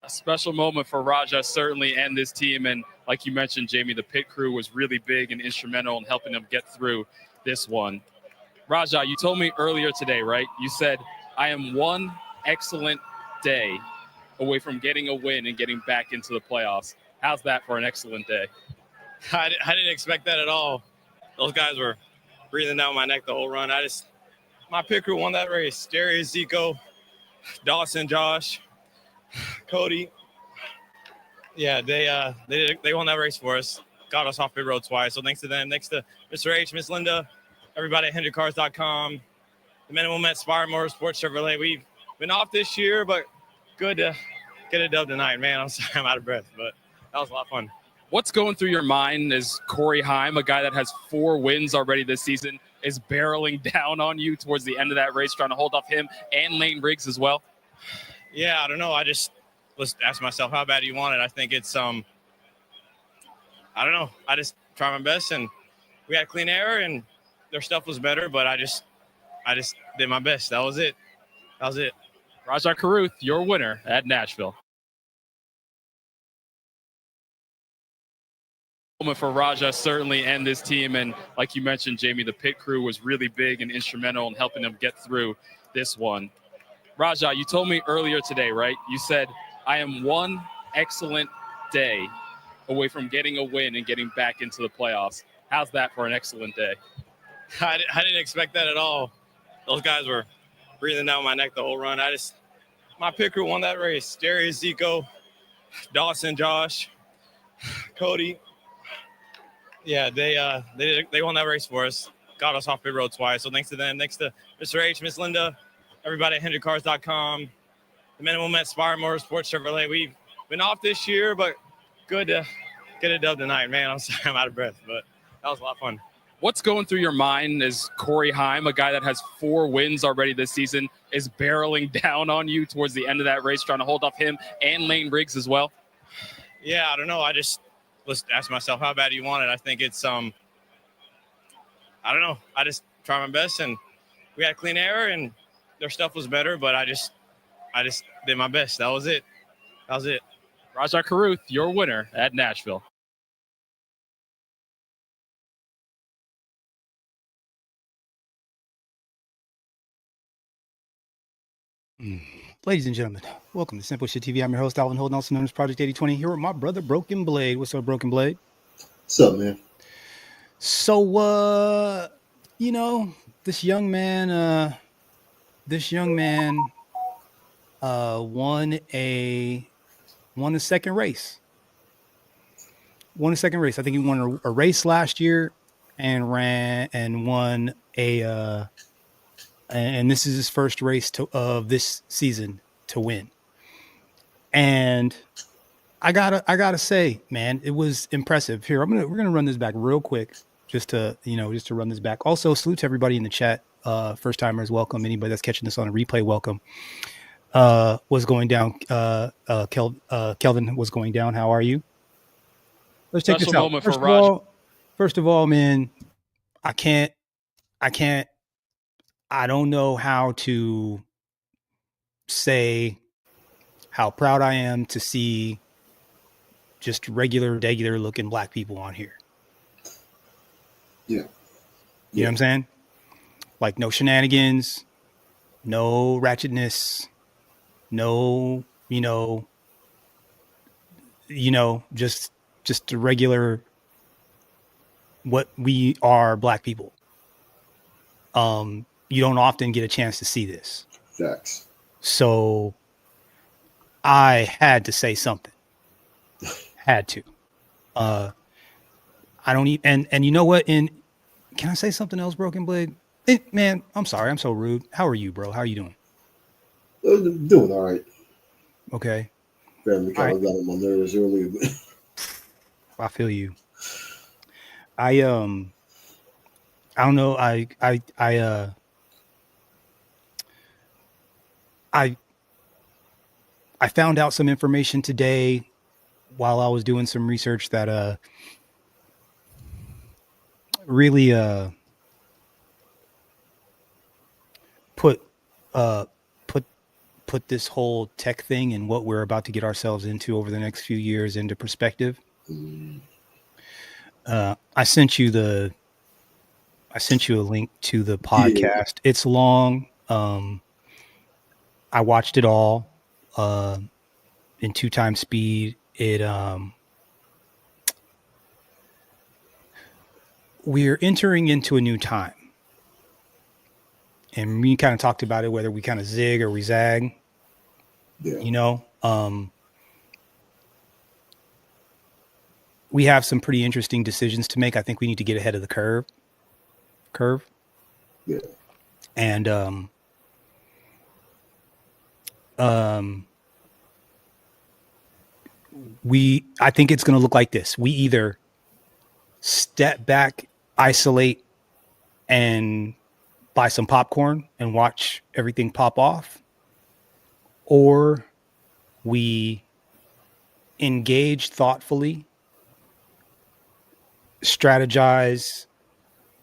A special moment for Rajah, certainly, and this team. And like you mentioned, Jamie, the pit crew was really big and instrumental in helping them get through this one. Rajah, you told me earlier today, right? You said, I am one excellent day away from getting a win and getting back into the playoffs. How's that for an excellent day? I didn't expect that at all. Those guys were breathing down my neck the whole run. My pit crew won that race. Jerry, Zico, Dawson, Josh, Cody. Yeah, they won that race for us. Got us off pit road twice. So thanks to them. Thanks to Mr. H, Miss Linda, everybody at HendrickCars.com, the men and women at Spire Motorsports Chevrolet. We've been off this year, but good to get a dub tonight, man. I'm sorry I'm out of breath, but that was a lot of fun. What's going through your mind as Corey Heim, a guy that has 4 wins already this season, is barreling down on you towards the end of that race, trying to hold off him and Lane Riggs as well? Yeah, I don't know. I just was asking myself how bad do you want it. I think it's I don't know. I just try my best, and we had clean air, and their stuff was better, but I just did my best. That was it. Rajah Caruth, your winner at Nashville. Moment for Rajah, certainly, and this team. And like you mentioned, Jamie, the pit crew was really big and instrumental in helping them get through this one. Rajah, you told me earlier today, right? You said, I am one excellent day away from getting a win and getting back into the playoffs. How's that for an excellent day? I didn't expect that at all. Those guys were breathing down my neck the whole run. My pit crew won that race. Jerry, Zico, Dawson, Josh, Cody. Yeah, they won that race for us. Got us off pit road twice. So thanks to them. Thanks to Mr. H, Miss Linda, everybody at HendrickCars.com, the men and women at Spire Motorsports Chevrolet. We've been off this year, but good to get a dub tonight, man. I'm sorry I'm out of breath, but that was a lot of fun. What's going through your mind as Corey Heim, a guy that has 4 wins already this season, is barreling down on you towards the end of that race, trying to hold off him and Lane Riggs as well? Yeah, I don't know. I just was asking myself how bad do you want it. I think it's I don't know. I just try my best, and we had clean air, and their stuff was better, but I just did my best. That was it. Rajah Caruth, your winner at Nashville. Ladies and gentlemen, welcome to Simple Shit TV. I'm your host, Alvin Holden, also known as Project 8020, here with my brother, Broken Blade. What's up, Broken Blade? What's up, man? So, this young man won a second race. I think he won a race last year and won and this is his first race of this season to win. And I gotta say, man, it was impressive. Here, we're gonna run this back real quick, just to run this back. Also, salute to everybody in the chat. First timers, welcome. Anybody that's catching this on a replay, welcome. Was going down. Kelvin was going down. How are you? Let's take this out. First of all, man, I don't know how to say how proud I am to see just regular looking black people on here. Yeah. You know what I'm saying? Like no shenanigans, no ratchetness, no, just a regular what we are, black people. You don't often get a chance to see this. Facts. So I had to say something. Had to. I don't even, and you know what? Can I say something else, Broken Blade? Man, I'm sorry. I'm so rude. How are you, bro? How are you doing? Doing all right. Okay. Family kind of got on my nerves earlier. I feel you. I don't know. I found out some information today while I was doing some research that really put put this whole tech thing and what we're about to get ourselves into over the next few years into perspective. I sent you a link to the podcast. Yeah. It's long. I watched it all in 2x speed. We're entering into a new time. And we kind of talked about it, whether we kind of zig or we zag. Yeah. We have some pretty interesting decisions to make. I think we need to get ahead of the curve. Yeah. And I think it's going to look like this. We either step back, isolate, and buy some popcorn and watch everything pop off, or we engage thoughtfully, strategize,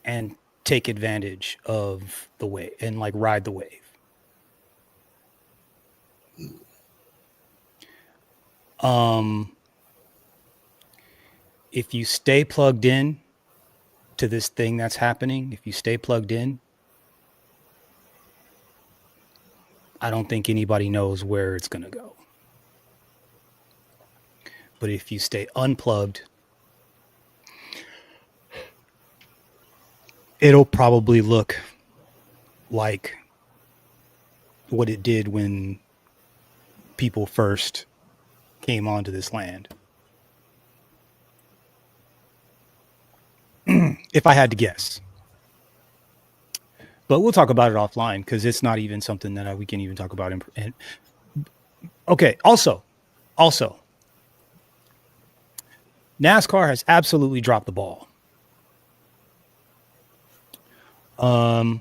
and take advantage of the wave and like ride the wave. If you stay plugged in to this thing that's happening, if you stay plugged in, I don't think anybody knows where it's going to go. But if you stay unplugged, it'll probably look like what it did when people first came onto this land. If I had to guess. But we'll talk about it offline because it's not even something that we can even talk about. Okay. Also, NASCAR has absolutely dropped the ball. I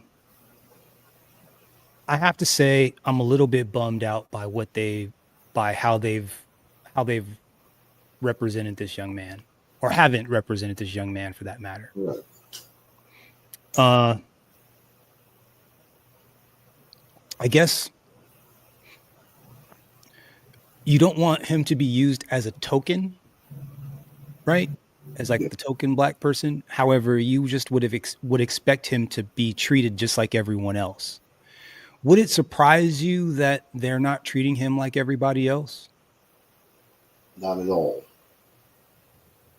have to say I'm a little bit bummed out by how they've represented this young man, or haven't represented this young man for that matter. Right. I guess you don't want him to be used as a token, right? As like the token black person. However, you just would expect him to be treated just like everyone else. Would it surprise you that they're not treating him like everybody else? Not at all.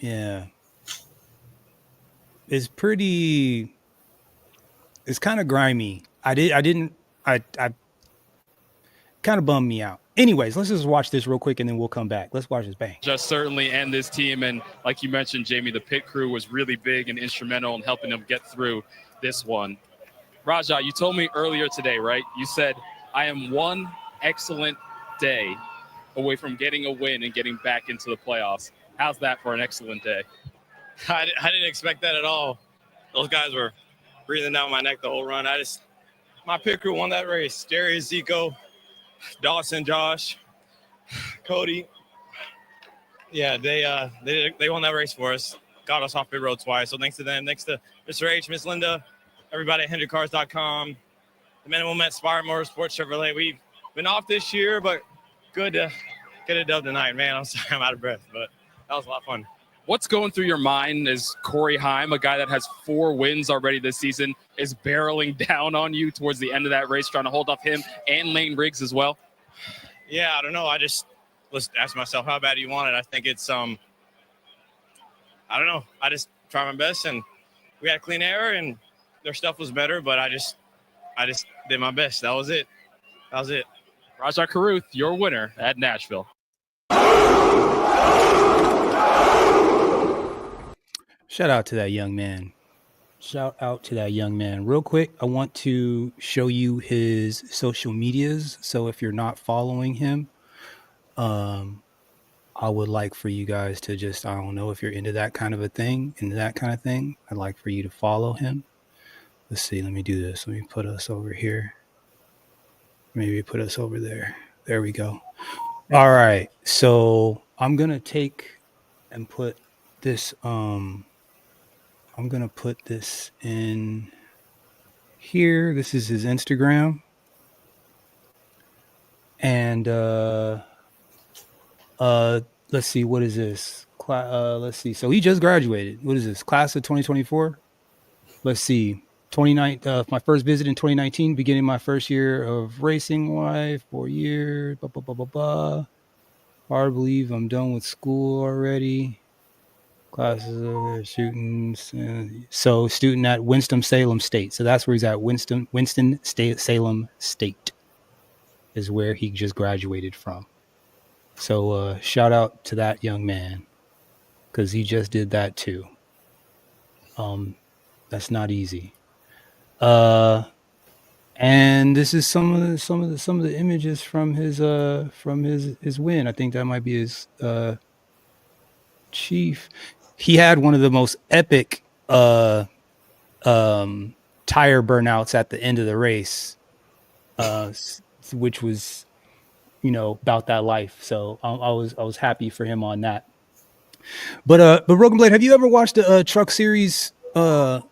Yeah. It's kind of grimy. I kind of bummed me out. Anyways, let's just watch this real quick and then we'll come back. Let's watch this. Bang. Just certainly, and this team. And like you mentioned, Jamie, the pit crew was really big and instrumental in helping them get through this one. Rajah, you told me earlier today, right? You said, I am one excellent day away from getting a win and getting back into the playoffs. How's that for an excellent day? I didn't expect that at all. Those guys were breathing down my neck the whole run. My pit crew won that race. Darius, Zico, Dawson, Josh, Cody. Yeah, they won that race for us. Got us off pit road twice. So thanks to them. Thanks to Mr. H, Miss Linda, everybody at HendrickCars.com, the men and women at Spire Motorsports Chevrolet. We've been off this year, but good to get a dub tonight, man. I'm sorry I'm out of breath, but that was a lot of fun. What's going through your mind as Corey Heim, a guy that has 4 wins already this season, is barreling down on you towards the end of that race, trying to hold off him and Lane Riggs as well? Yeah, I don't know. I just was asking myself, how bad do you want it? I think it's, I don't know. I just tried my best, and we had clean air, and their stuff was better, but I just did my best. That was it. Rajah Caruth, your winner at Nashville. Shout out to that young man. Real quick, I want to show you his social medias. So if you're not following him, I would like for you guys to just, I don't know if you're into that kind of thing, I'd like for you to follow him. Let's see. Let me do this. Let me put us over here. Maybe put us over there. There we go. All right. So I'm going to take and put this, I'm going to put this in here. This is his Instagram. And let's see, what is this? Let's see. So he just graduated. What is this? Class of 2024? Let's see. 29 my first visit in 2019, beginning my first year of racing life, 4 years. Blah, blah, blah, blah, blah. Hard to believe I'm done with school already. Classes over shooting. So student at Winston-Salem State. So that's where he's at. Winston-Salem State is where he just graduated from. So shout out to that young man, because he just did that too. That's not easy. And this is some of the images from his win. I think that might be his chief. He had one of the most epic tire burnouts at the end of the race, which was, about that life. So I was happy for him on that. But Broken Blade, have you ever watched the Truck Series? Have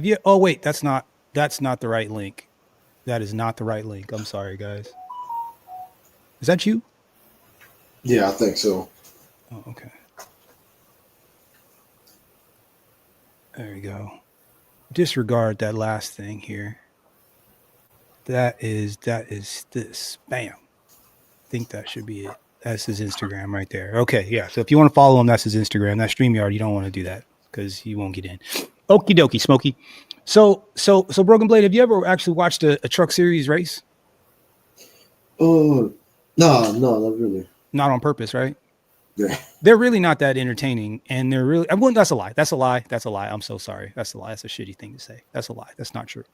you? Oh wait, that's not the right link. That is not the right link. I'm sorry, guys. Is that you? Yeah, I think so. Oh, okay. There we go. Disregard that last thing here. That is this. Bam. I think that should be it. That's his Instagram right there. Okay, yeah. So if you want to follow him, that's his Instagram. That StreamYard, you don't want to do that because he won't get in. Okie dokie, Smokey. So Broken Blade, have you ever actually watched a Truck Series race? Oh, no, not really. Not on purpose, right? Yeah. They're really not that entertaining, and they're really. That's a lie. That's a lie. That's a lie. I'm so sorry. That's a lie. That's a shitty thing to say. That's a lie. That's not true.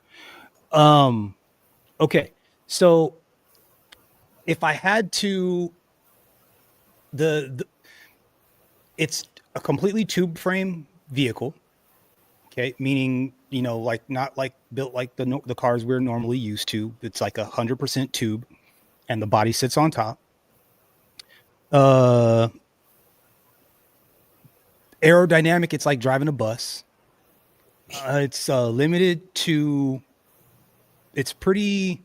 Okay. So if I had to, it's a completely tube frame vehicle. Okay, meaning like not like built like the cars we're normally used to. It's like 100% tube, and the body sits on top. Aerodynamic, it's like driving a bus. It's limited to. It's pretty.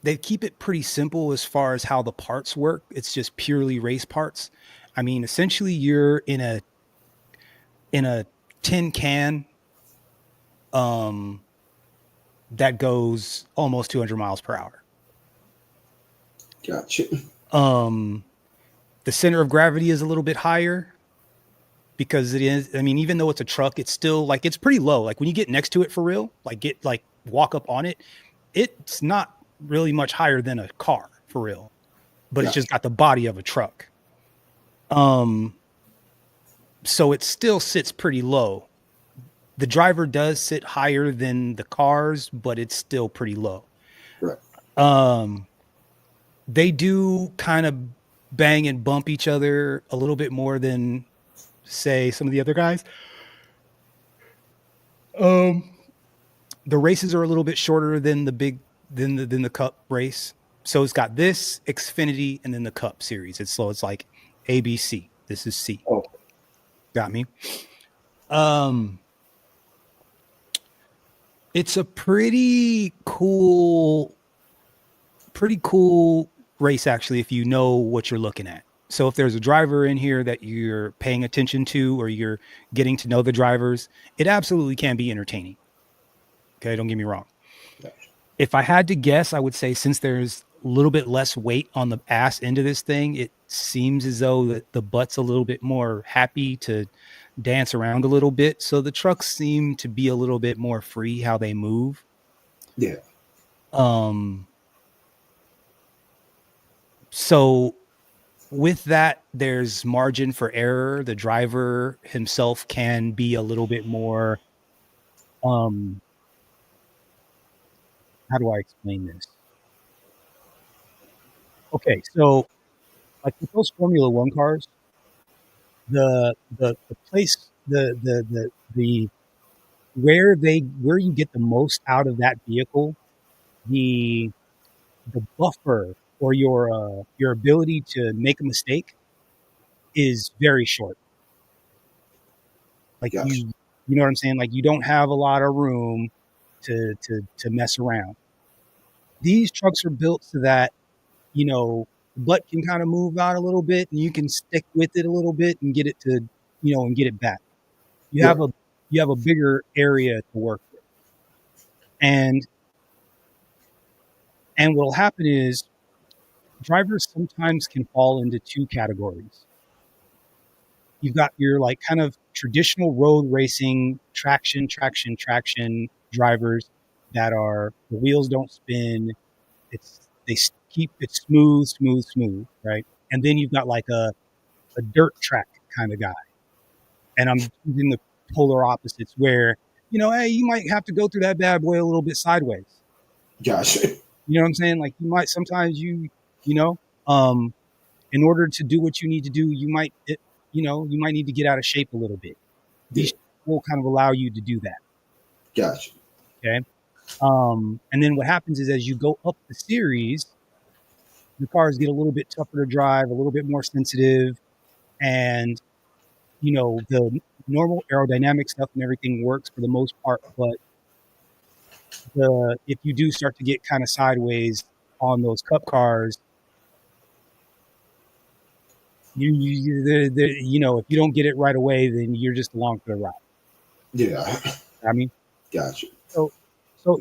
They keep it pretty simple as far as how the parts work. It's just purely race parts. I mean, essentially, you're in a tin can that goes almost 200 miles per hour. Gotcha. The center of gravity is a little bit higher because it is. I mean, even though it's a truck, it's still like it's pretty low. Like when you get next to it for real, like walk up on it, it's not really much higher than a car for real, but It's just got the body of a truck. So it still sits pretty low. The driver does sit higher than the cars, but it's still pretty low. Right. They do kind of bang and bump each other a little bit more than, say, some of the other guys. The races are a little bit shorter than the Cup race. So it's got this, Xfinity, and then the Cup series. It's like ABC. This is C. Oh. Got me. It's a pretty cool race, actually, if you know what you're looking at. So if there's a driver in here that you're paying attention to, or you're getting to know the drivers, it absolutely can be entertaining. Okay, don't get me wrong. Gotcha. If I had to guess, I would say since there's a little bit less weight on the ass end of this thing, it seems as though the butt's a little bit more happy to dance around a little bit. So the trucks seem to be a little bit more free how they move. Yeah. So with that, there's margin for error. The driver himself can be a little bit more, how do I explain this? Okay, so like with those Formula One cars, the place, where you get the most out of that vehicle, the buffer or your ability to make a mistake is very short. Like Yes. you know what I'm saying? Like you don't have a lot of room to mess around. These trucks are built so that the butt can kind of move out a little bit, and you can stick with it a little bit and get it to, and get it back. You have a bigger area to work with, and what'll happen is drivers sometimes can fall into two categories. You've got your like kind of traditional road racing traction drivers that are the wheels don't spin. They keep it smooth, right? And then you've got like a dirt track kind of guy. And I'm using the polar opposites where, hey, you might have to go through that bad boy a little bit sideways. Gosh. You know what I'm saying? Like you might sometimes in order to do what you need to do, you might need to get out of shape a little bit. These will kind of allow you to do that. Gotcha. Okay. And then what happens is as you go up the series, the cars get a little bit tougher to drive, a little bit more sensitive, and the normal aerodynamic stuff and everything works for the most part, but if you do start to get kind of sideways on those cup cars, if you don't get it right away, then you're just along for the ride. Yeah. I mean, gotcha. So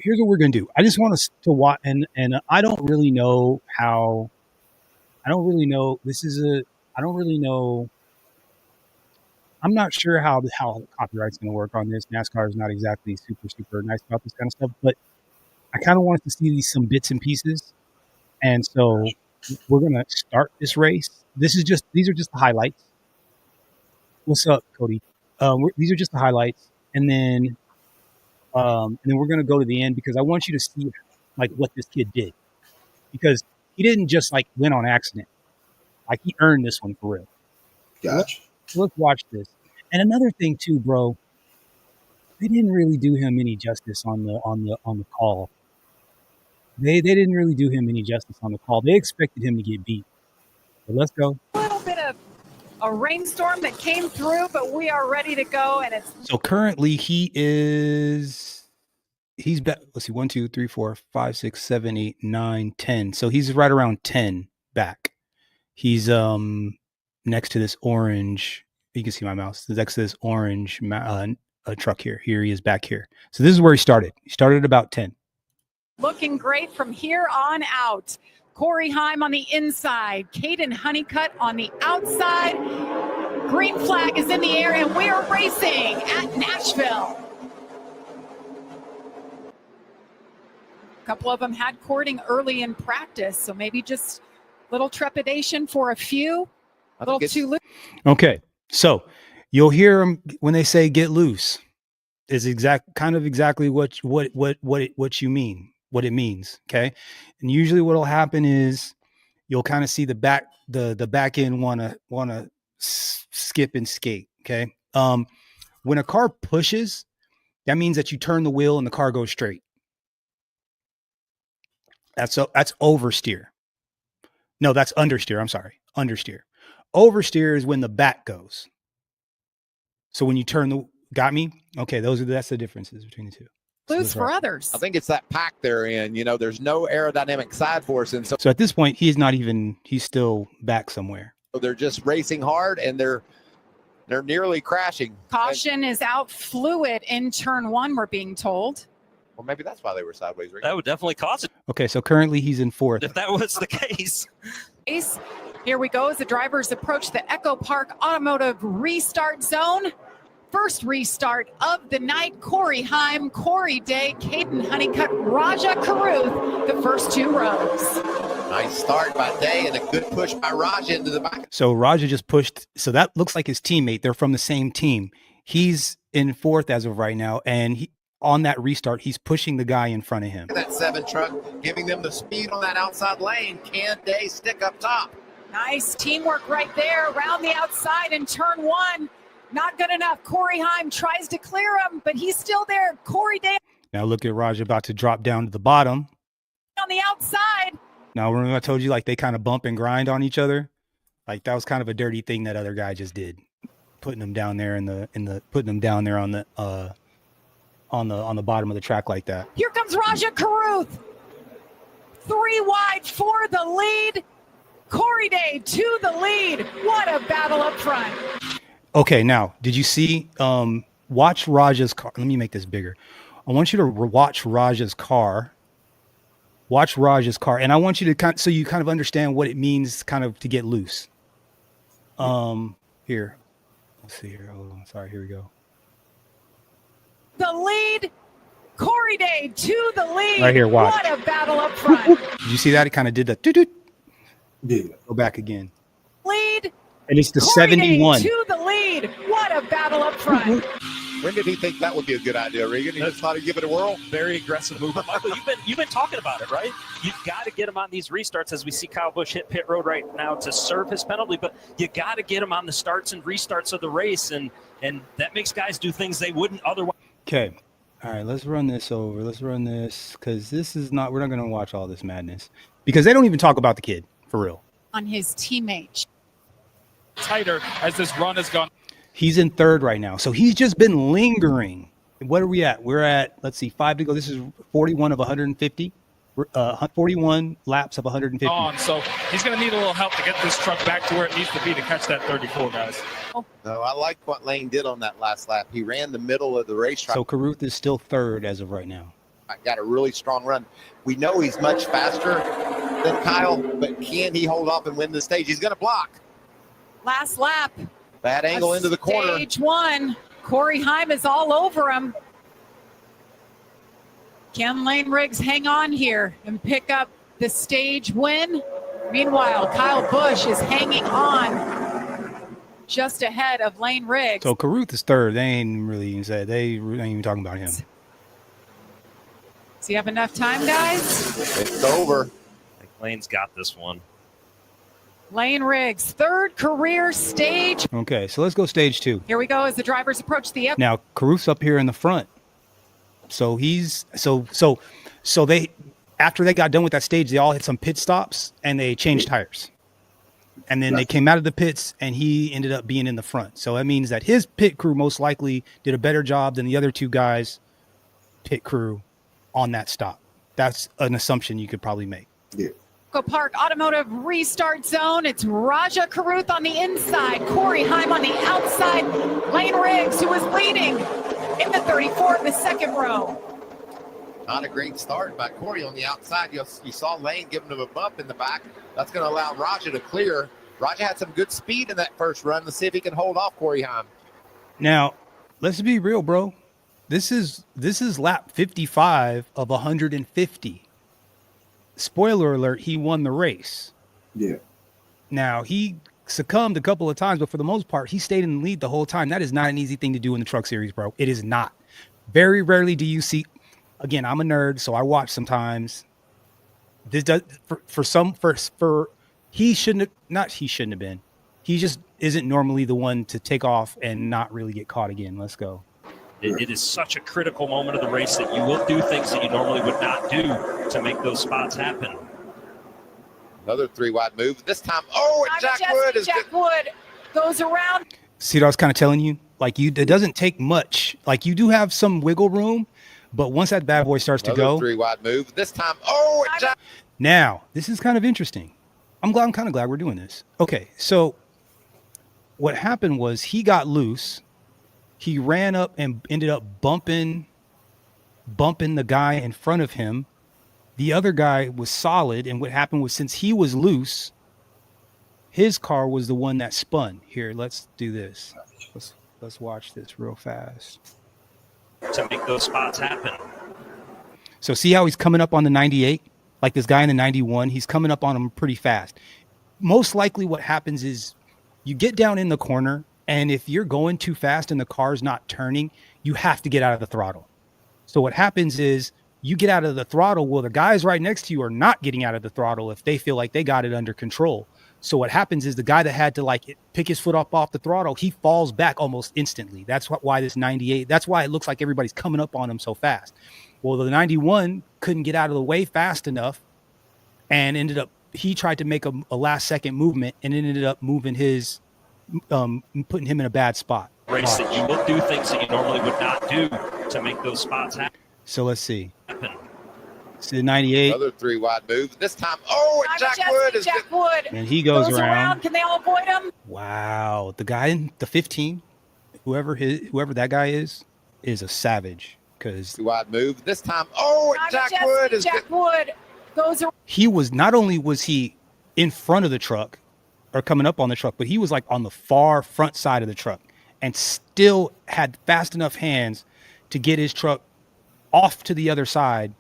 here's what we're going to do. I just want us to watch, and I don't really know how. I don't really know. I don't really know. I'm not sure how copyright's going to work on this. NASCAR is not exactly super nice about this kind of stuff, but I kind of wanted to see some bits and pieces, and so we're going to start this race. These are just the highlights. What's up, Cody? These are just the highlights, and then we're going to go to the end because I want you to see like what this kid did, because he didn't just like win on accident. Like he earned this one for real. Gotcha. Let's watch this. And another thing too, bro, they didn't really do him any justice on the call. They didn't really do him any justice on the call. They expected him to get beat. But let's go. A little bit of a rainstorm that came through, but we are ready to go. And it's so currently he's back. Let's see, 1, 2, 3, 4, 5, 6, 7, 8, 9, 10. So he's right around 10 back. He's next to this orange. You can see my mouse. Next to this orange truck here. Here he is back here. So this is where he started. He started at about 10. Looking great from here on out. Corey Heim on the inside. Caden Honeycutt on the outside. Green flag is in the air, and we are racing at Nashville. A couple of them had courting early in practice, so maybe just little trepidation for a few. A little too loose. Okay, so you'll hear them when they say "get loose." Is exactly what you mean, what it means. Okay, and usually what'll happen is you'll kind of see the back end wanna skip and skate. Okay, when a car pushes, that means that you turn the wheel and the car goes straight. That's oversteer. No, that's understeer. I'm sorry. Understeer. Oversteer is when the back goes. So when you turn got me? Okay, that's the differences between the two. Loose for others. I think it's that pack they're in. There's no aerodynamic side force. And so at this point, he's still back somewhere. So they're just racing hard and they're nearly crashing. Caution is out. Fluid in turn 1, we're being told. Well, maybe that's why they were sideways. That would definitely cause it. Okay, so currently he's in 4th. If that was the case. Here we go as the drivers approach the Echo Park Automotive Restart Zone. First restart of the night. Corey Heim, Corey Day, Caden Honeycutt, Rajah Caruth, the first 2 rows. Nice start by Day and a good push by Rajah into the back. So Rajah just pushed. So that looks like his teammate. They're from the same team. He's in 4th as of right now, and on that restart, he's pushing the guy in front of him. That 7 truck, giving them the speed on that outside lane. Can Day stick up top? Nice teamwork right there around the outside in turn 1. Not good enough. Corey Heim tries to clear him, but he's still there. Corey Day. Now look at Rajah about to drop down to the bottom. On the outside. Now remember I told you like they kind of bump and grind on each other? Like that was kind of a dirty thing that other guy just did. Putting them down there putting them down there on the bottom of the track like that. Here comes Rajah Caruth. 3 wide for the lead. Corey Day to the lead. What a battle up front. Okay, now, did you see, watch Rajah's car. Let me make this bigger. I want you to watch Rajah's car. Watch Rajah's car. And I want you to so you kind of understand what it means kind of to get loose. Here. Let's see here. Hold on. Sorry, here we go. The lead. Corey Day to the lead. Right here, watch. What a battle up front. Did you see that? It kind of did the doo-doo. Yeah. Go back again. Lead. And it's the Corey 71. Day to the lead. What a battle up front. When did he think that would be a good idea, Regan? He just thought he'd give it a whirl. Very aggressive move. But Michael, you've been talking about it, right? You've got to get him on these restarts as we see Kyle Busch hit pit road right now to serve his penalty. But you got to get him on the starts and restarts of the race, and that makes guys do things they wouldn't otherwise. Okay. All right, let's run this over. Let's run this because this is not, we're not going to watch all this madness because they don't even talk about the kid for real. On his teammate. Tighter as this run has gone. He's in third right now. So he's just been lingering. What are we at? We're at, let's see, 5 to go. This is 41 of 150. 41 laps of 150. On, so he's going to need a little help to get this truck back to where it needs to be to catch that 34, guys. No, I like what Lane did on that last lap. He ran the middle of the racetrack. So Caruth is still third as of right now. Got a really strong run. We know he's much faster than Kyle, but can he hold off and win the stage? He's going to block. Last lap. Bad angle into the corner. Stage 1. Corey Heim is all over him. Can Lane Riggs hang on here and pick up the stage win? Meanwhile, Kyle Busch is hanging on just ahead of Lane Riggs. So Caruth is third. They ain't really even said. They ain't even talking about him. Does he have enough time, guys? It's over. I think Lane's got this one. Lane Riggs, third career stage. Okay, so let's go stage 2. Here we go as the drivers approach the up. Now Caruth's up here in the front. So he's so they, after they got done with that stage, they all hit some pit stops and they changed tires. And then they came out of the pits and he ended up being in the front. So that means that his pit crew most likely did a better job than the other 2 guys' pit crew on that stop. That's an assumption you could probably make. Yeah. Echo Park Automotive Restart Zone. It's Rajah Caruth on the inside, Corey Heim on the outside, Lane Riggs, who is leading in the 34 of the second row. Not a great start by Corey on the outside. You saw Lane giving him a bump in the back. That's going to allow Rajah to clear. Rajah had some good speed in that first run. Let's see if he can hold off Corey Heim. Now, let's be real, bro. This is lap 55 of 150. Spoiler alert, he won the race. Yeah. Now, he succumbed a couple of times, but for the most part, he stayed in the lead the whole time. That is not an easy thing to do in the truck series, bro. It is not. Very rarely do you see, again, I'm a nerd, so I watch sometimes. This does he shouldn't have been. He just isn't normally the one to take off and not really get caught again. Let's go. It is such a critical moment of the race that you will do things that you normally would not do to make those spots happen. Another 3-wide move. This time, Jack Wood goes around. See what I was kind of telling you? Like, it doesn't take much. Like, you do have some wiggle room, but once that bad boy starts to go. 3-wide move. This time, Now, this is kind of interesting. I'm kind of glad we're doing this. Okay, so what happened was he got loose. He ran up and ended up bumping the guy in front of him. The other guy was solid, and what happened was since he was loose, his car was the one that spun. Here, let's do this. Let's watch this real fast. To make those spots happen. So see how he's coming up on the 98? Like this guy in the 91, he's coming up on him pretty fast. Most likely what happens is you get down in the corner, and if you're going too fast and the car's not turning, you have to get out of the throttle. So what happens is you get out of the throttle. Well, the guys right next to you are not getting out of the throttle if they feel like they got it under control. So what happens is the guy that had to pick his foot up off the throttle, he falls back almost instantly. That's why this 98, that's why it looks like everybody's coming up on him so fast. Well, the 91 couldn't get out of the way fast enough and he tried to make a last second movement and it ended up moving putting him in a bad spot. Race that you will do things that you normally would not do to make those spots happen. So let's see. It's the 98. Another 3 wide move. This time, and Jack Wood is Jack Wood And he goes around. Can they all avoid him? Wow. The guy in the 15, whoever that guy is a savage. Because 2 wide move. This time, and Jack Wood is Jack Wood goes around. he was not only was he in front of the truck or coming up on the truck, but he was like on the far front side of the truck and still had fast enough hands to get his truck off to the other side.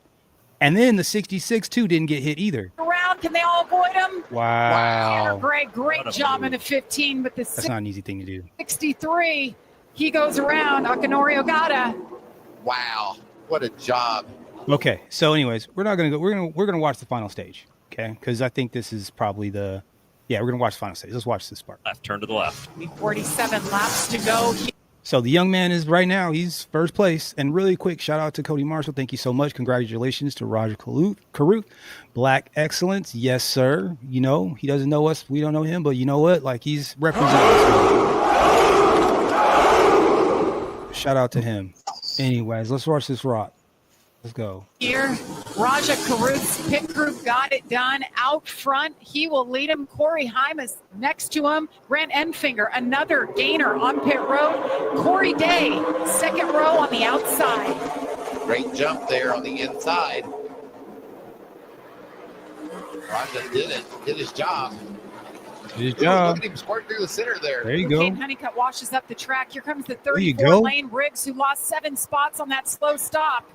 And then the 66 too didn't get hit either. Around, can they all avoid him? Wow. Great job in the 15, but That's not an easy thing to do. 63, he goes around. Akinori Ogata. Wow, what a job. Okay, so anyways, we're gonna watch the final stage, okay? Because I think this is probably we're gonna watch the final stage. Let's watch this part. Left, turn to the left. 47 laps to go. So the young man is right now, he's first place. And really quick, shout out to Cody Marshall. Thank you so much. Congratulations to Rajah Caruth. Black excellence. Yes, sir. You know, he doesn't know us. We don't know him, but you know what? Like, he's representing us. Shout out to him. Anyways, let's watch this rock. Let's go. Here, Rajah Caruth's pit group got it done out front. He will lead him. Corey Heim is next to him. Grant Enfinger, another gainer on pit road. Corey Day, second row on the outside. Great jump there on the inside. Rajah did his job. Good job. Look at him squirt through the center there. There you go. Caden Honeycutt washes up the track. Here comes the you 34 go. lane Riggs, who lost 7 spots on that slow stop.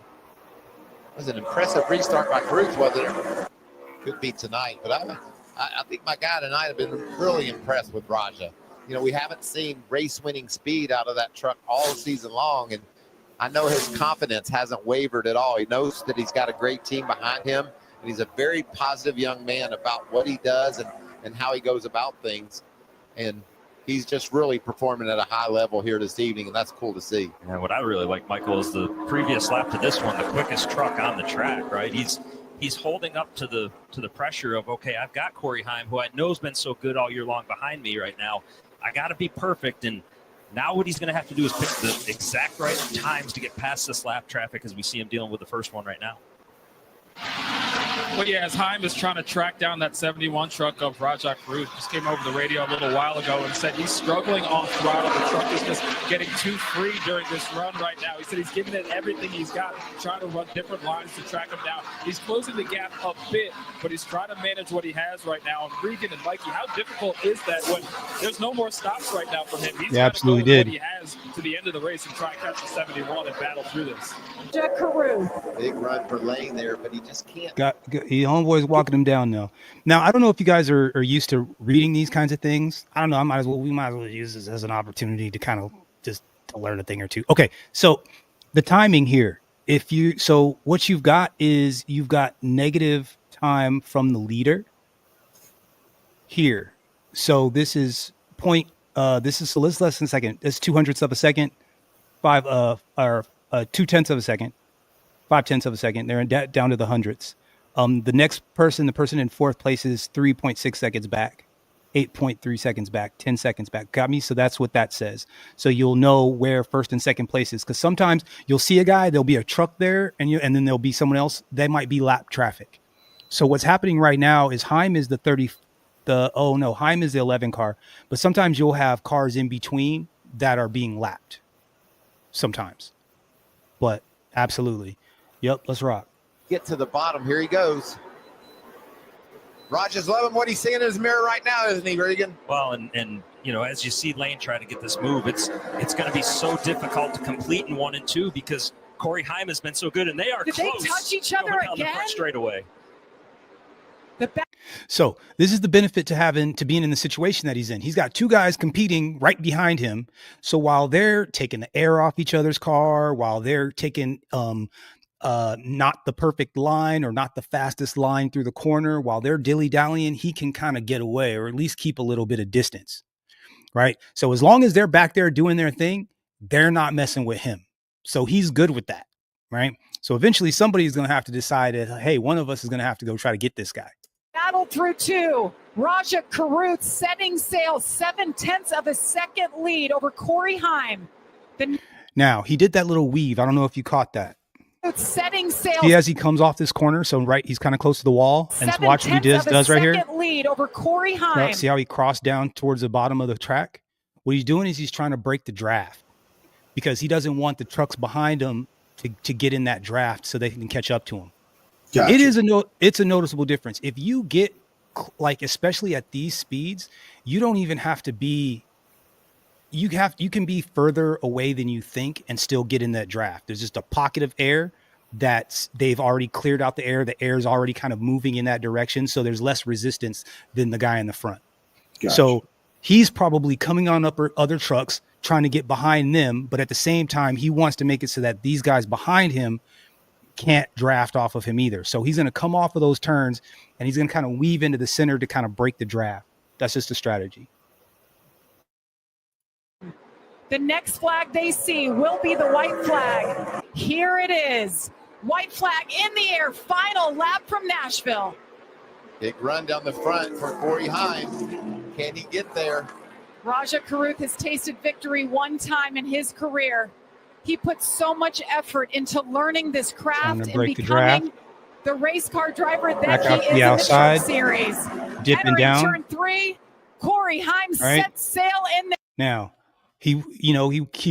It was an impressive restart by Caruth, wasn't it? Could be tonight, but I think my guy tonight have been really impressed with Rajah. You know, we haven't seen race-winning speed out of that truck all season long, and I know his confidence hasn't wavered at all. He knows that he's got a great team behind him, and he's a very positive young man about what he does and how he goes about things. And he's just really performing at a high level here this evening, and that's cool to see. And what I really like, Michael, is the previous lap to this one, the quickest truck on the track, right? He's holding up to the pressure of, okay, I've got Corey Heim, who I know has been so good all year long behind me right now. I got to be perfect. And now what he's going to have to do is pick the exact right times to get past this lap traffic as we see him dealing with the first one right now. Well, yeah, as Heim is trying to track down that 71 truck of Rajah Caruth, just came over the radio a little while ago and said he's struggling off throttle. The truck is just getting too free during this run right now. He said he's giving it everything he's got, trying to run different lines to track him down. He's closing the gap a bit, but he's trying to manage what he has right now. And Regan and Mikey, how difficult is that when there's no more stops right now for him? He's absolutely did. did. What he has to the end of the race and try and catch the 71 and battle through this. Rajah Caruth. Big run for Lane there, but he just can't. He homeboy's walking him down now. Now, I don't know if you guys are used to reading these kinds of things. I don't know. We might as well use this as an opportunity to kind of just to learn a thing or two. Okay. So the timing here, so what you've got is you've got negative time from the leader here. So this is so let's less than a second. It's 200ths of a second, 2/10 of a second, 5/10 of a second. They're down to the hundredths. The next person, the person in fourth place, is 3.6 seconds back, 8.3 seconds back, 10 seconds back. Got me? So that's what that says. So you'll know where first and second place is, because sometimes you'll see a guy, there'll be a truck there, and then there'll be someone else. They might be lap traffic. So what's happening right now is Heim is Heim is the 11 car, but sometimes you'll have cars in between that are being lapped. Sometimes, but absolutely. Yep. Let's rock. Get to the bottom. Here he goes. Rajah's loving what he's seeing in his mirror right now, isn't he, Regan? Well, and you know, as you see Lane try to get this move, it's going to be so difficult to complete in 1 and 2 because Corey Heim has been so good, and they are Did close. they touch each other down the again? front straightaway. So this is the benefit to being in the situation that he's in. He's got 2 guys competing right behind him. So while they're taking the air off each other's car, while they're taking not the perfect line or not the fastest line through the corner, while they're dilly-dallying, he can kind of get away or at least keep a little bit of distance, right? So as long as they're back there doing their thing, they're not messing with him. So he's good with that, right? So eventually somebody's going to have to decide that, hey, one of us is going to have to go try to get this guy. Battle through 2. Rajah Caruth setting sail, 7/10 of a second lead over Corey Heim. Now, he did that little weave. I don't know if you caught that. setting sail. See, as he comes off this corner, so right, he's kind of close to the wall, and watch what he does right here. Lead over Corey Heim. See how he crossed down towards the bottom of the track? What he's doing is he's trying to break the draft because he doesn't want the trucks behind him to get in that draft so they can catch up to him. Gotcha. It's a noticeable difference. If you get especially at these speeds, you don't even have to be. You can be further away than you think and still get in that draft. There's just a pocket of air that they've already cleared out the air. The air is already kind of moving in that direction. So there's less resistance than the guy in the front. Gotcha. So he's probably coming on other trucks, trying to get behind them. But at the same time, he wants to make it so that these guys behind him can't draft off of him either. So he's going to come off of those turns and he's going to kind of weave into the center to kind of break the draft. That's just a strategy. The next flag they see will be the white flag. Here it is. White flag in the air. Final lap from Nashville. Big run down the front for Corey Heim. Can he get there? Rajah Caruth has tasted victory one time in his career. He put so much effort into learning this craft and becoming the race car driver that he is in the Truck Series. Dipping down. Turn 3, Corey Heim sets sail in there. Now, he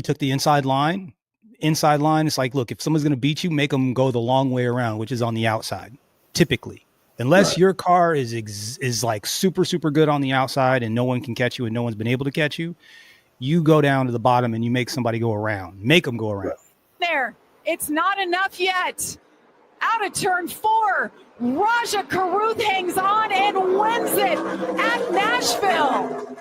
took the inside line. Inside line, it's like, look, if someone's going to beat you, make them go the long way around, which is on the outside, typically. Unless your car is like super, super good on the outside and no one can catch you and no one's been able to catch you, you go down to the bottom and you make somebody go around. Make them go around. There. It's not enough yet. Out of turn 4, Rajah Caruth hangs on and wins it at Nashville.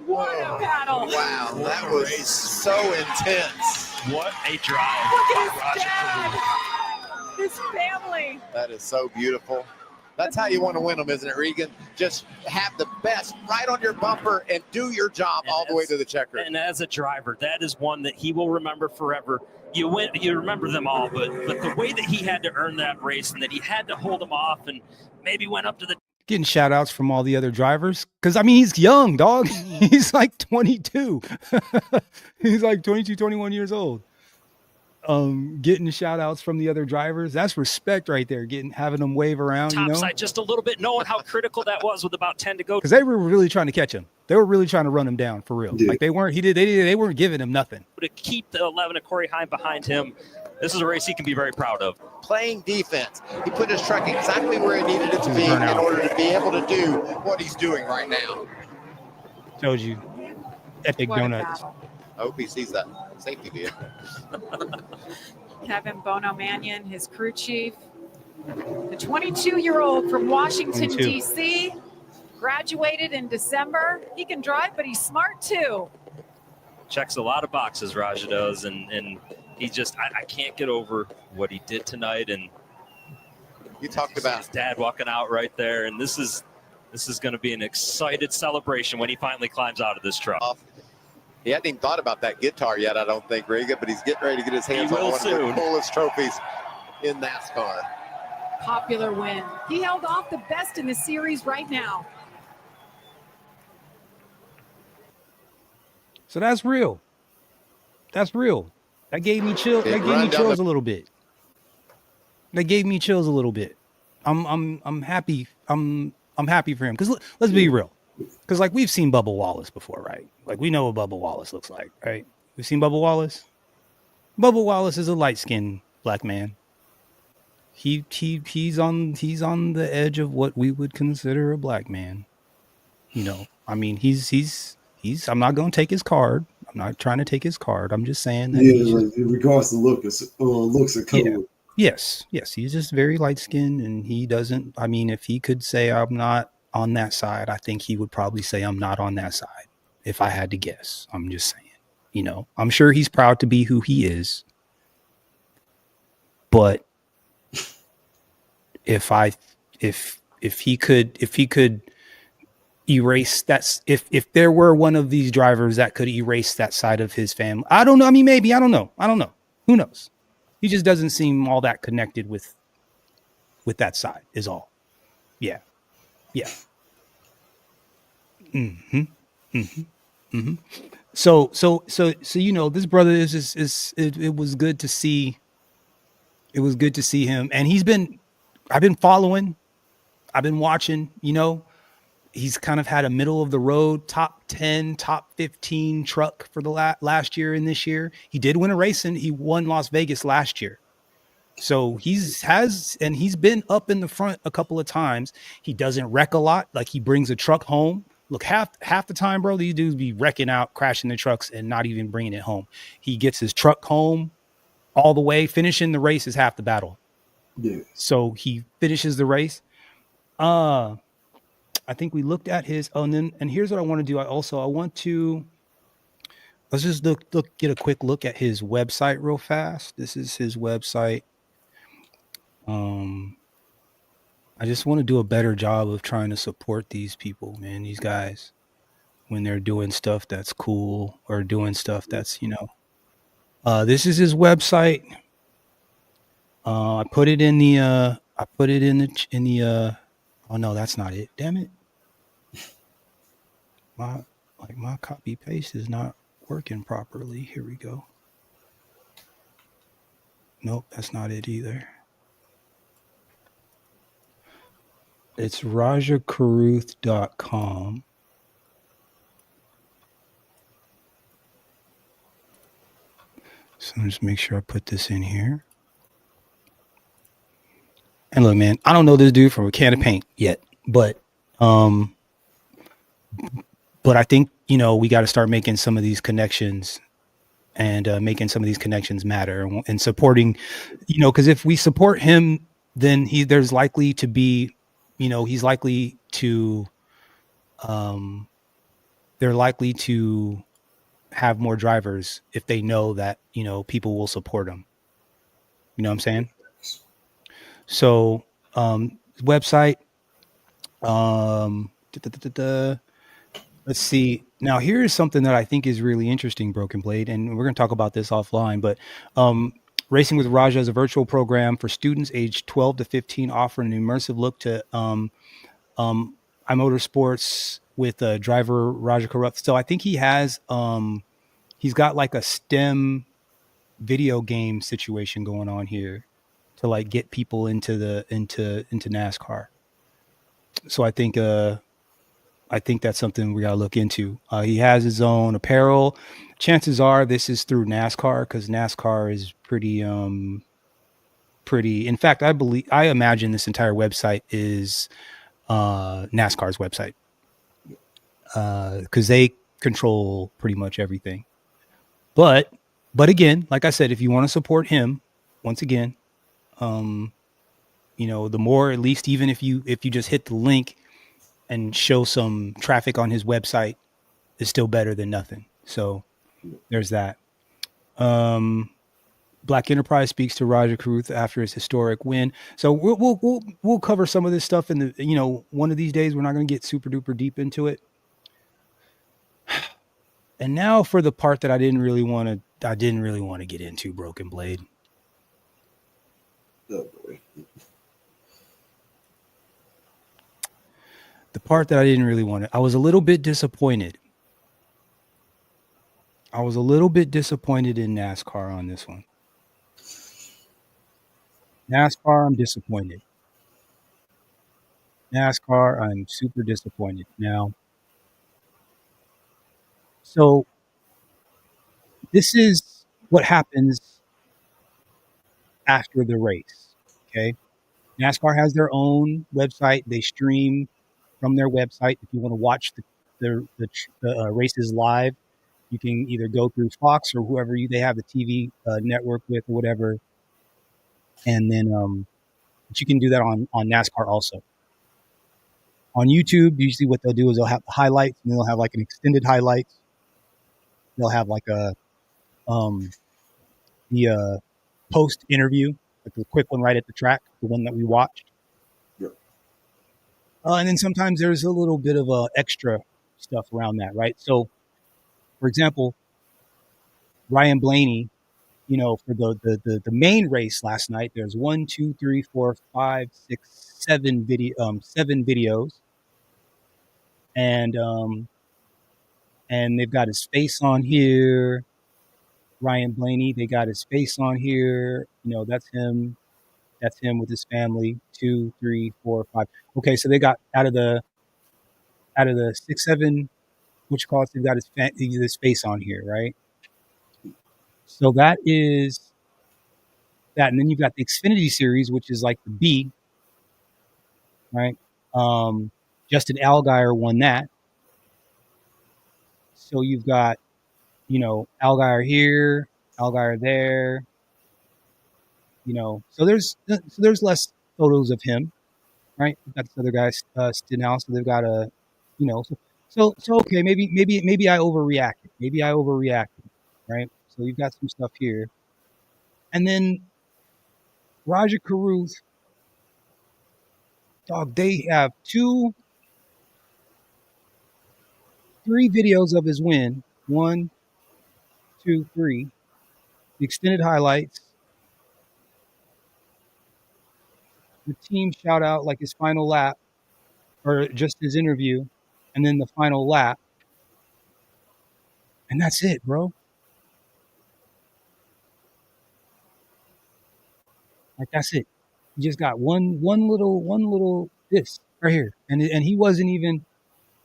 What a battle. Wow, that was so intense. What a drive. Look at his dad. His family. That is so beautiful. That's how you want to win them, isn't it, Regan? Just have the best right on your bumper and do your job all the way to the checker. And as a driver, that is one that he will remember forever. You remember them all, but the way that he had to earn that race and that he had to hold them off and maybe went up to the Getting shout outs from all the other drivers. Cause I mean, he's young, dog. He's like 22. He's like 22, 21 years old. Getting shout outs from the other drivers. That's respect right there. Having them wave around, topside just a little bit, knowing how critical that was with about 10 to go. Cause they were really trying to catch him. They were really trying to run him down for real. Like they weren't giving him nothing. To keep the 11 of Corey Heim behind him, this is a race he can be very proud of. Playing defense. He put his truck exactly where he needed it to be in order to be able to do what he's doing right now. Told you. Epic donuts. I hope he sees that safety vehicle. Kevin Bono Mannion, his crew chief. The 22-year-old from Washington, D.C., graduated in December. He can drive, but he's smart too. Checks a lot of boxes, Rajah does, and he just, I can't get over what he did tonight. And you talked about his dad walking out right there, and this is going to be an excited celebration when he finally climbs out of this truck. He hadn't even thought about that guitar yet, I don't think, Regan, but he's getting ready to get his hands on one of the coolest trophies in NASCAR. Popular win. He held off the best in the series right now. So that's real. That's real. That gave me chills. That gave me chills a little bit. That gave me chills a little bit. I'm happy. I'm happy for him. Because let's be real. Because like we've seen Bubba Wallace before, right? Like we know what Bubba Wallace looks like, right? We've seen Bubba Wallace. Bubba Wallace is a light-skinned black man. He's on the edge of what we would consider a black man. I mean, he's I'm not going to take his card. I'm not trying to take his card. I'm just saying that like, in regards to looks and color. Yeah. Yes, he's just very light-skinned, and he doesn't. I mean, if he could say I'm not on that side, I think he would probably say I'm not on that side. If I had to guess, I'm just saying. I'm sure he's proud to be who he is, but if he could erase that, if there were one of these drivers that could erase that side of his family, I don't know. I mean, maybe, I don't know. Who knows? He just doesn't seem all that connected with that side is all. Yeah. Mm-hmm. So this brother it was good to see. It was good to see him, and I've been following, I've been watching. He's kind of had a middle of the road top 10, top 15 truck for the last year and this year. He did win a race and he won Las Vegas last year. So he's been up in the front a couple of times. He doesn't wreck a lot. Like, he brings a truck home. Look, half the time, bro, these dudes be wrecking out, crashing the trucks and not even bringing it home. He gets his truck home all the way. Finishing the race is half the battle. Yeah. So he finishes the race. I think we looked at his. Oh, and here's what I want to do. Let's just get a quick look at his website real fast. This is his website. I just want to do a better job of trying to support these people, man. These guys, when they're doing stuff that's cool or doing stuff that's, this is his website. I put it in the. Oh no, that's not it. Damn it. My copy paste is not working properly. Here we go. Nope, that's not it either. It's rajahcaruth.com. So just make sure I put this in here. And look, man, I don't know this dude from a can of paint yet, but I think, we got to start making some of these connections and making some of these connections matter and supporting, because if we support him, then there's likely to be, he's likely to, they're likely to have more drivers if they know that, people will support them. You know what I'm saying? So, website, let's see. Now, here is something that I think is really interesting, Broken Blade, and we're going to talk about this offline, but Racing with Rajah is a virtual program for students aged 12 to 15, offering an immersive look to iMotorsports with driver Rajah Caruth. So I think he has, he's got like a STEM video game situation going on here to like get people into NASCAR. So I think that's something we got to look into. He has his own apparel. Chances are this is through NASCAR, because NASCAR is pretty. In fact, I imagine this entire website is NASCAR's website, because they control pretty much everything. But again, like I said, if you want to support him, once again, the more, at least, even if you just hit the link and show some traffic on his website, is still better than nothing. So there's that. Black Enterprise speaks to Rajah Caruth after his historic win. So we'll cover some of this stuff in the, one of these days. We're not going to get super duper deep into it. And now for the part that I didn't really want to get into, Broken Blade. Oh boy. The part that I didn't really want to, I was a little bit disappointed. in NASCAR on this one. NASCAR, I'm disappointed. NASCAR, I'm super disappointed. Now, so this is what happens after the race. Okay. NASCAR has their own website. They stream from their website. If you want to watch the races live, you can either go through Fox or whoever they have the TV network with or whatever. And then, but you can do that on NASCAR also. On YouTube, usually what they'll do is they'll have the highlights, and they'll have like an extended highlights. They'll have like the post interview, like the quick one right at the track, the one that we watched. Yep. And then sometimes there's a little bit of extra stuff around that, right? So, for example, Ryan Blaney, for the main race last night, there's 1, 2, 3, 4, 5, 6, 7 videos, and and they've got his face on here. Ryan Blaney, they got his face on here. You know, that's him. That's him with his family. 2, 3, 4, 5. Okay, so they got out of the 6, 7, which calls they've got his face on here, right? So that is that, and then you've got the Xfinity Series, which is like the B, right? Justin Allgaier won that. So you've got, you know, Allgaier here, Allgaier there, you know. So there's less photos of him, right? We've got this other guy, Stenhouse, so they've got a, you know, so okay, maybe I overreacted, right? So you've got some stuff here, and then Rajah Caruth, dog, they have 2, 3 videos of his win. 1, 2, 3. The extended highlights. The team shout out like his final lap, or just his interview, and then the final lap. And that's it, bro. Like, that's it. You just got one little this right here. And he wasn't even,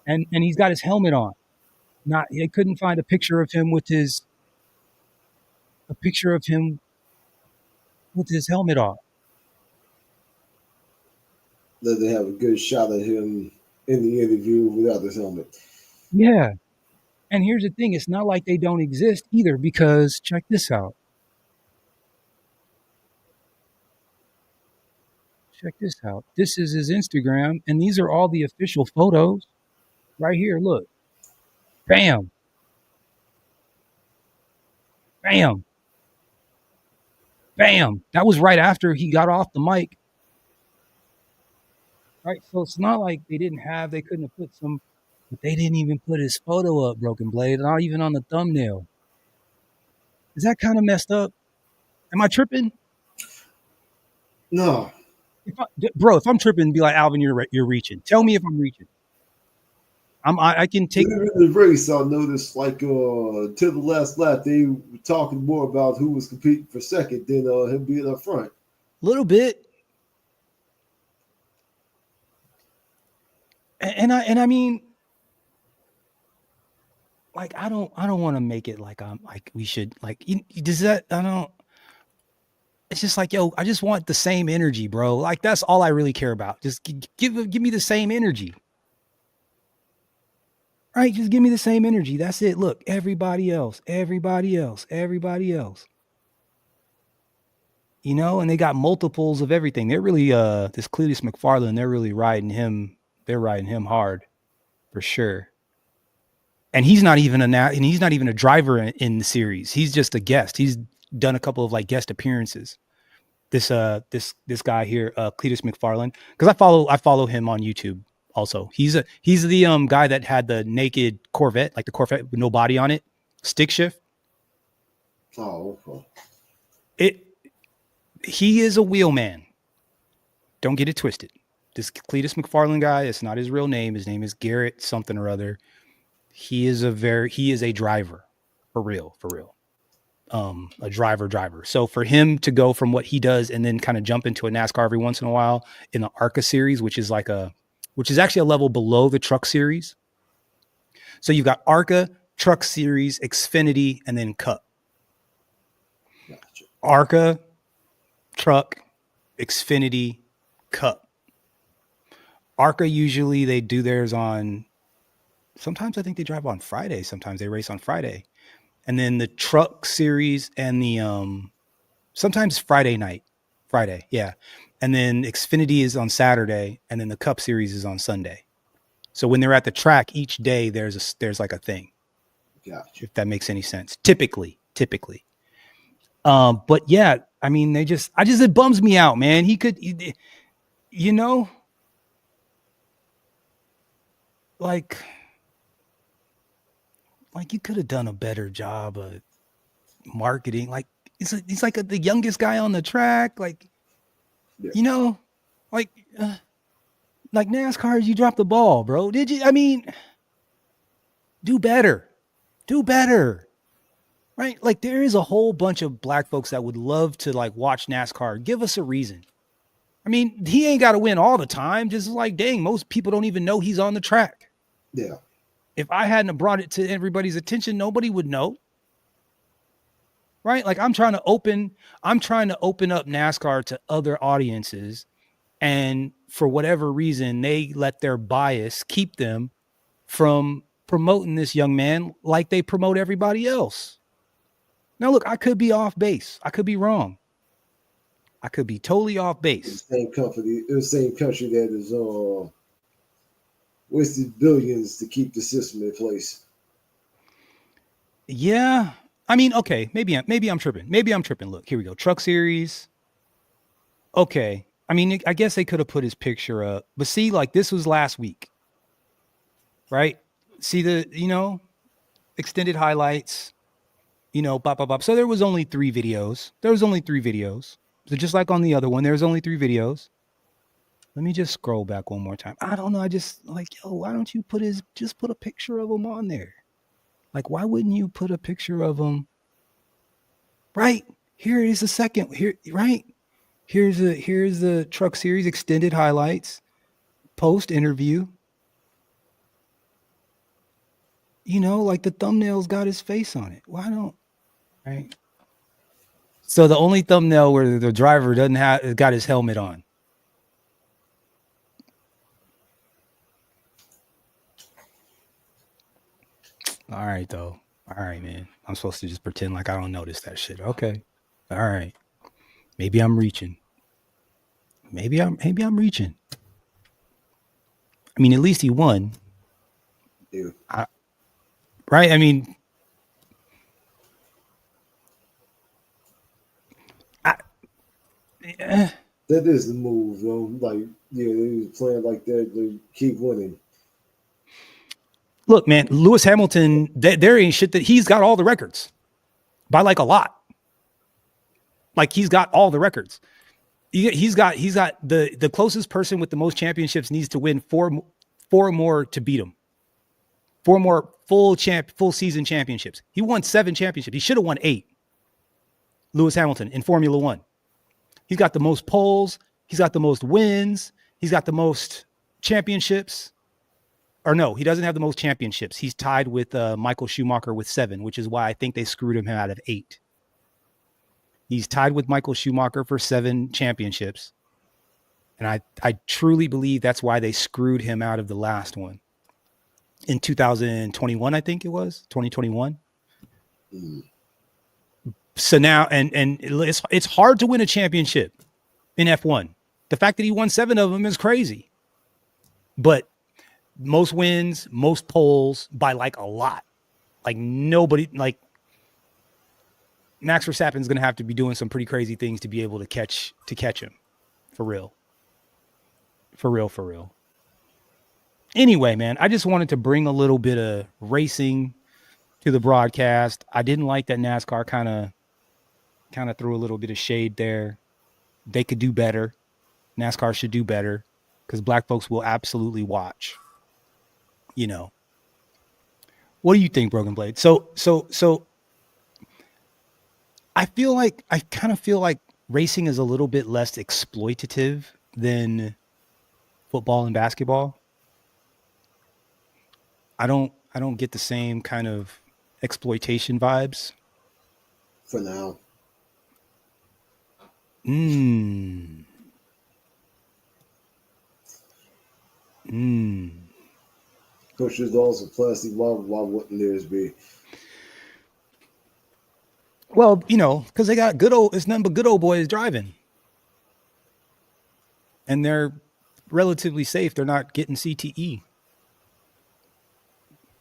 and he's got his helmet on. They couldn't find a picture of him with his helmet on. That they have a good shot at him in the interview without his helmet. Yeah. And here's the thing, it's not like they don't exist either, because check this out. Check this out. This is his Instagram, and these are all the official photos. Right here, look. Bam. Bam. Bam. That was right after he got off the mic. Right? So it's not like they couldn't have put some, but they didn't even put his photo up, Broken Blade, not even on the thumbnail. Is that kind of messed up? Am I tripping? No. If I'm tripping, be like, Alvin, you're reaching. Tell me if I'm reaching. I can take in the race. I noticed, like, to the last lap, they were talking more about who was competing for second than him being up front. A little bit. And I mean, like, I don't want to make it like I'm like we should like. Does that? I don't. It's just like, yo, I just want the same energy, bro. Like, that's all I really care about. Just give me the same energy. Right? Just give me the same energy. That's it. Look, everybody else. You know, and they got multiples of everything. They're really this Cletus McFarland, they're really riding him. They're riding him hard for sure. And he's not even a driver in the series. He's just a guest. He's done a couple of like guest appearances. This guy here, Cletus McFarland, because I follow him on YouTube. Also, he's the guy that had the naked Corvette, like the Corvette with no body on it, stick shift. Oh, okay. He is a wheelman. Don't get it twisted. This Cletus McFarland guy, it's not his real name. His name is Garrett something or other. He is a driver, for real. A driver. So for him to go from what he does and then kind of jump into a NASCAR every once in a while in the ARCA series, which is actually a level below the truck series. So you've got ARCA, truck series, Xfinity, and then Cup. Gotcha. ARCA, truck, Xfinity, Cup. ARCA, usually they do theirs on, sometimes I think they drive on Friday. Sometimes they race on Friday. And then the truck series and the, sometimes Friday. Yeah. And then Xfinity is on Saturday, and then the Cup series is on Sunday. So when they're at the track each day, there's like a thing. Gotcha. If that makes any sense. Typically. But yeah, I mean, it bums me out, man. He could, you know, like you could have done a better job of marketing. Like he's like the youngest guy on the track. Like, yeah. You know, like NASCAR, you dropped the ball, bro. Did you? I mean, do better. Do better. Right? Like there is a whole bunch of black folks that would love to like watch NASCAR. Give us a reason. I mean, he ain't got to win all the time. Just like, dang, most people don't even know he's on the track. Yeah. If I hadn't brought it to everybody's attention, nobody would know. Right? Like I'm trying to open up NASCAR to other audiences. And for whatever reason, they let their bias keep them from promoting this young man like they promote everybody else. Now, look, I could be off base. I could be wrong. I could be totally off base. The same country that is wasted billions to keep the system in place. Yeah. I mean, okay, maybe I'm tripping. Look, here we go. Truck Series. Okay. I mean, I guess they could have put his picture up. But see, like this was last week. Right? See the, extended highlights. Bop, bop, bop. So there was only 3 videos. So just like on the other one, there's only 3 videos. Let me just scroll back one more time. I don't know. I just like, why don't you put a picture of him on there? Like, why wouldn't you put a picture of him? Right. Here is the second here. Right. Here's the Truck Series extended highlights, post interview. Like the thumbnail's got his face on it. Why don't? Right. So the only thumbnail where the driver got his helmet on. All right, though. All right, man. I'm supposed to just pretend like I don't notice that shit. Okay. All right. Maybe I'm reaching. Maybe I'm reaching. I mean, at least he won. Yeah. Right? I mean, that is the move, though. Like, yeah, they was playing like that to keep winning. Look, man, Lewis Hamilton, there ain't shit that he's got all the records by like a lot. Like he's got all the records. He's got the closest person with the most championships needs to win four more to beat him. 4 more full season championships. He won 7 championships. He should have won 8. Lewis Hamilton in Formula One. He's got the most poles. He's got the most wins. He's got the most championships. Or no, he doesn't have the most championships. He's tied with Michael Schumacher with 7, which is why I think they screwed him out of 8. He's tied with Michael Schumacher for 7 championships. And I truly believe that's why they screwed him out of the last one. In 2021, I think it was 2021. So now, and it's hard to win a championship in F1. The fact that he won 7 of them is crazy. But most wins, most poles by like a lot. Like nobody, like Max Verstappen's going to have to be doing some pretty crazy things to be able to catch him. For real. Anyway, man, I just wanted to bring a little bit of racing to the broadcast. I didn't like that NASCAR kind of threw a little bit of shade there. They could do better. NASCAR should do better because black folks will absolutely watch. What do you think, Broken Blade? So I kind of feel like racing is a little bit less exploitative than football and basketball. I don't get the same kind of exploitation vibes. For now. Pushes dolls of plastic. Why wouldn't theirs be? Well, because they got it's nothing but good old boys driving. And they're relatively safe. They're not getting CTE.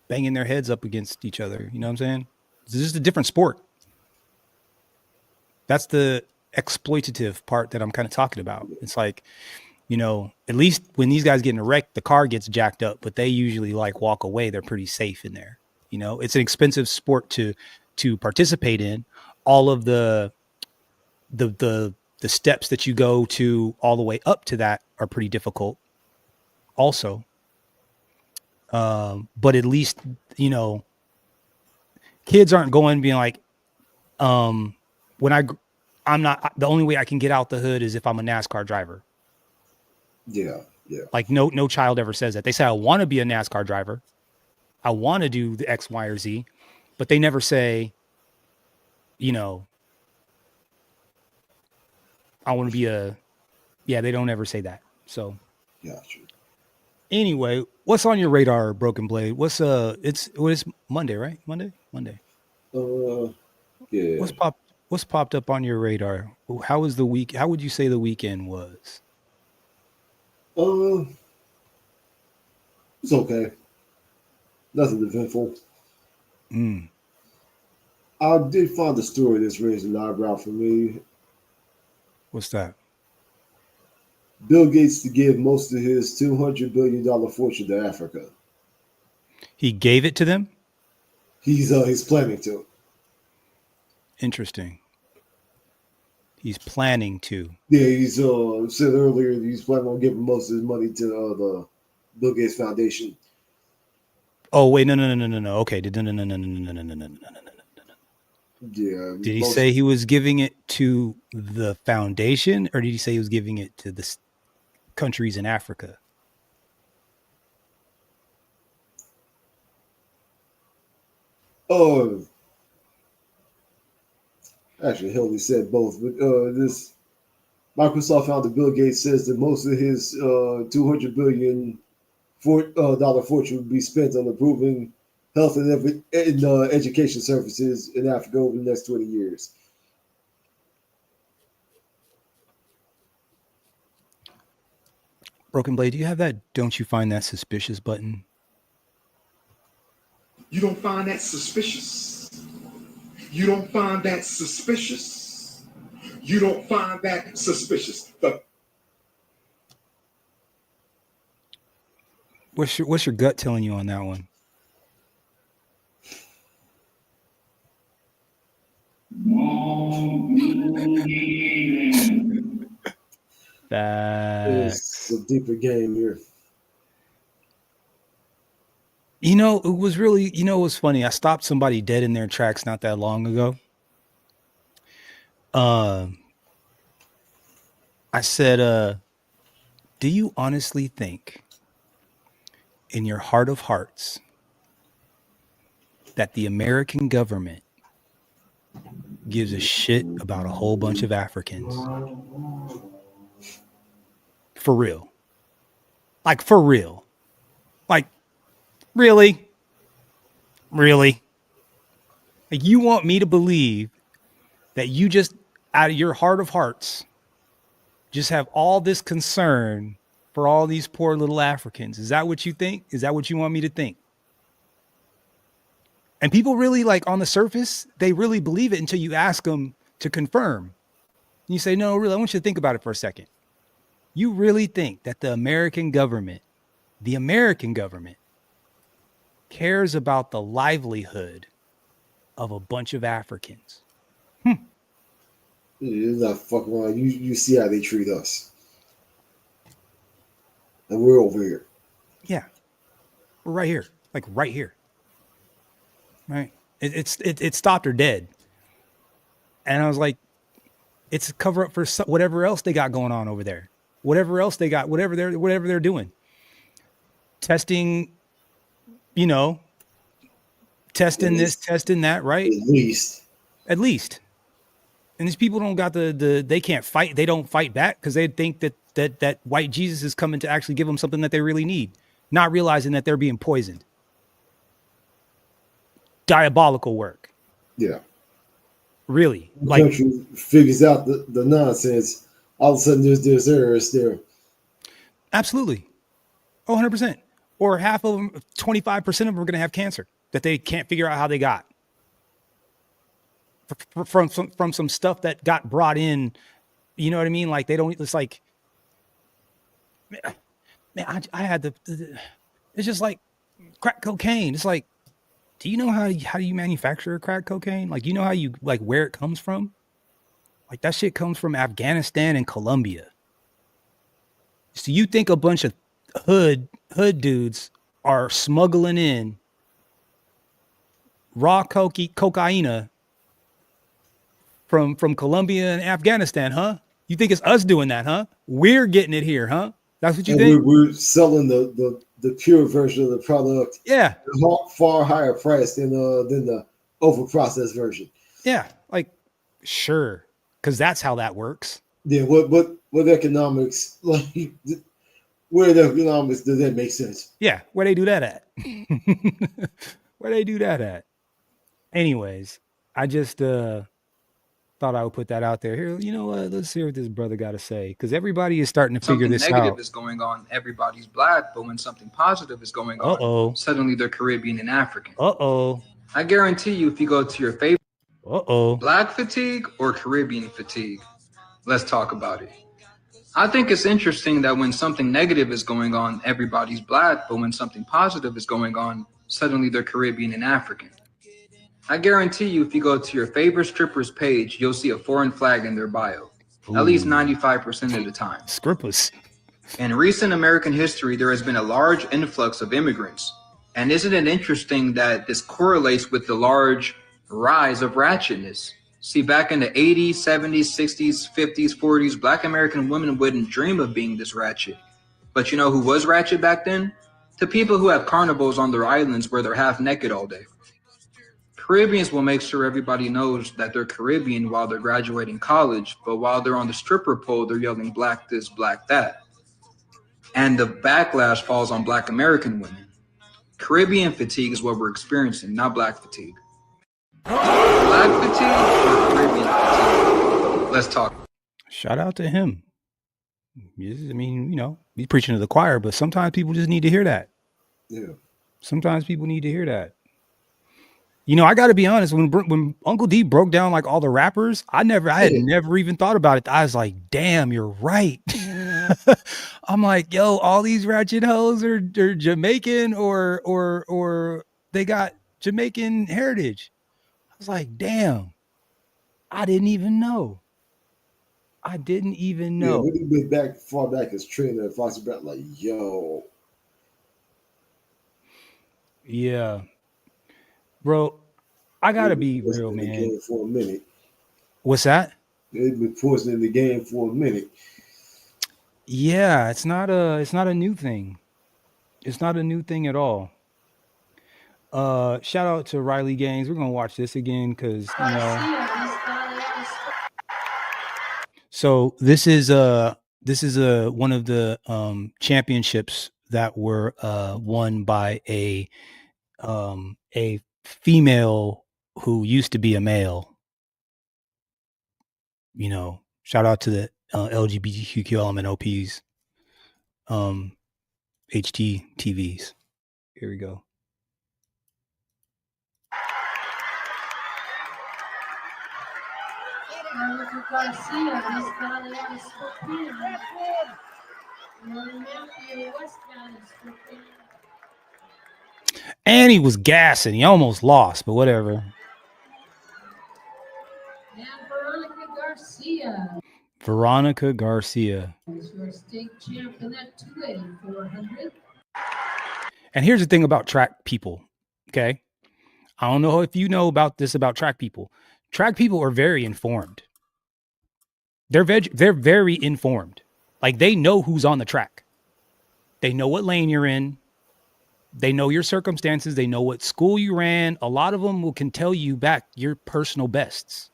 Banging their heads up against each other. You know what I'm saying? It's just a different sport. That's the exploitative part that I'm kind of talking about. It's like, at least when these guys get in a wreck, the car gets jacked up, but they usually like walk away. They're pretty safe in there. It's an expensive sport to participate in. All of the steps that you go to all the way up to that are pretty difficult also. But at least, Kids aren't going being like, I'm not, the only way I can get out the hood is if I'm a NASCAR driver. Yeah. Like no child ever says that. They say, I want to be a NASCAR driver. I want to do the X, Y, or Z, but they never say, you know, I want to be they don't ever say that. So Gotcha. anyway, what's on your radar, Broken Blade? What's it's Monday, right? Monday. Yeah. What's popped up on your radar? How was the week? How would you say the weekend was? It's okay. Nothing eventful. I did find a story that's raised an eyebrow for me. What's that? Bill Gates to give most of his $200 billion fortune to Africa. He gave it to them? He's planning to. Interesting. He's planning to. Yeah, he's said earlier he's planning on giving most of his money to the Bill Gates Foundation. Oh wait, no. Okay, no. Yeah. Did he say he was giving it to the foundation, or did he say he was giving it to the countries in Africa? Actually, he said both. But this Microsoft founder Bill Gates says that most of his $200 billion dollar fortune would be spent on improving health and education services in Africa over the next 20 years. Broken Blade, do you have that "Don't you find that suspicious" button? You don't find that suspicious? You don't find that suspicious? You don't find that suspicious? What's your gut telling you on that one? It's a deeper game here. You know, it was really, it was funny. I stopped somebody dead in their tracks not that long ago. I said, do you honestly think in your heart of hearts that the American government gives a shit about a whole bunch of Africans? For real. Like, for real. Like, really? Really? Like, you want me to believe that you just, out of your heart of hearts, just have all this concern for all these poor little Africans? Is that what you think? Is that what you want me to think? And people really, like, on the surface, they really believe it until you ask them to confirm. And you say, no, really, I want you to think about it for a second. You really think that the American government cares about the livelihood of a bunch of Africans? It's not fucking around. You see how they treat us. And we're over here. Yeah. We're right here. Like, right here. Right? It stopped her dead. And I was like, it's a cover up for whatever else they got going on over there. Whatever else they got, whatever they're doing. Testing, testing this, testing that, right? At least. And these people don't got they can't fight. They don't fight back because they think that white Jesus is coming to actually give them something that they really need, not realizing that they're being poisoned. Diabolical work. Yeah. Really. The like country figures out the nonsense. All of a sudden there's errors there. Absolutely. 100%. Or half of them, 25% of them are going to have cancer that they can't figure out how they got. From some stuff that got brought in, you know what I mean? Like they don't, it's like, man, I had it's just like crack cocaine. It's like, do you know how you manufacture crack cocaine? Like, you know how you, like, where it comes from? Like, that shit comes from Afghanistan and Colombia. So you think a bunch of hood dudes are smuggling in raw cocaine from Colombia and Afghanistan, huh? You think it's us doing that, huh? We're getting it here, huh? That's what you think? We're selling the pure version of the product. Yeah. Far higher price than the over-processed version. Yeah. Like, sure. Because that's how that works. Yeah. What economics, like, where the economics does that make sense? Yeah. Where they do that at? Where they do that at? Anyways, I just thought I would put that out there. Here, you know what? Let's hear what this brother got to say, because everybody is starting to figure this out. Something negative is going on, everybody's black, but when something positive is going on, suddenly they're Caribbean and African. I guarantee you, if you go to your favorite, black fatigue or Caribbean fatigue, let's talk about it. I think it's interesting that when something negative is going on, everybody's black, but when something positive is going on, suddenly they're Caribbean and African. I guarantee you, if you go to your favorite stripper's page, you'll see a foreign flag in their bio. Ooh. At least 95% of the time. Scrippers. In recent American history, there has been a large influx of immigrants. And isn't it interesting that this correlates with the large rise of ratchetness? See, back in the 80s, 70s, 60s, 50s, 40s, black American women wouldn't dream of being this ratchet. But you know who was ratchet back then? The people who have carnivals on their islands where they're half naked all day. Caribbeans will make sure everybody knows that they're Caribbean while they're graduating college, but while they're on the stripper pole, they're yelling black this, black that. And the backlash falls on black American women. Caribbean fatigue is what we're experiencing, not black fatigue. Black fatigue or Caribbean fatigue? Let's talk. Shout out to him. I mean, you know, he's preaching to the choir, but sometimes people just need to hear that. Yeah. Sometimes people need to hear that. You know, I got to be honest. When Uncle D broke down like all the rappers, I had never even thought about it. I was like, "Damn, you're right." I'm like, "Yo, all these ratchet hoes are Jamaican or they got Jamaican heritage." I was like, "Damn, I didn't even know." Yeah, when he went far back as trainer at Fox Brown, like, yo. Yeah. Bro, I gotta be real, man. For a minute. What's that? They've been forcing in the game for a minute. Yeah, it's not a new thing. It's not a new thing at all. Shout out to Riley Gaines. We're gonna watch this again because you know. So this is one of the championships that were won by a female who used to be a male. You know, shout out to the LGBTQ element OPs, HTTVs. Here we go. And he was gassing. He almost lost, but whatever. Veronica Garcia. And here's the thing about track people, okay? I don't know if you know about this about track people. Track people are very informed. They're very informed. Like, they know who's on the track. They know what lane you're in. They know your circumstances. They know what school you ran. A lot of them can tell you back your personal bests.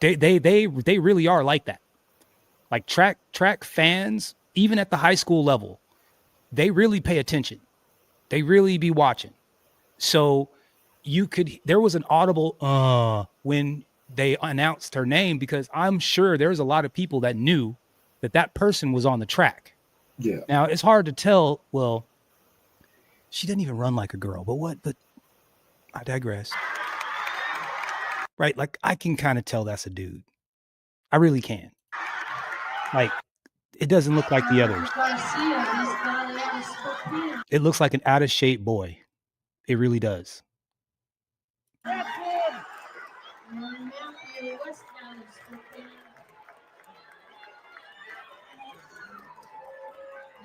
They really are like that. Like track fans, even at the high school level, they really pay attention. They really be watching. So there was an audible when they announced her name, because I'm sure there's a lot of people that knew that person was on the track. Yeah. Now it's hard to tell. Well, she didn't even run like a girl, but I digress. Right? Like, I can kind of tell that's a dude. I really can. Like, it doesn't look like the others. It looks like an out of shape boy. It really does.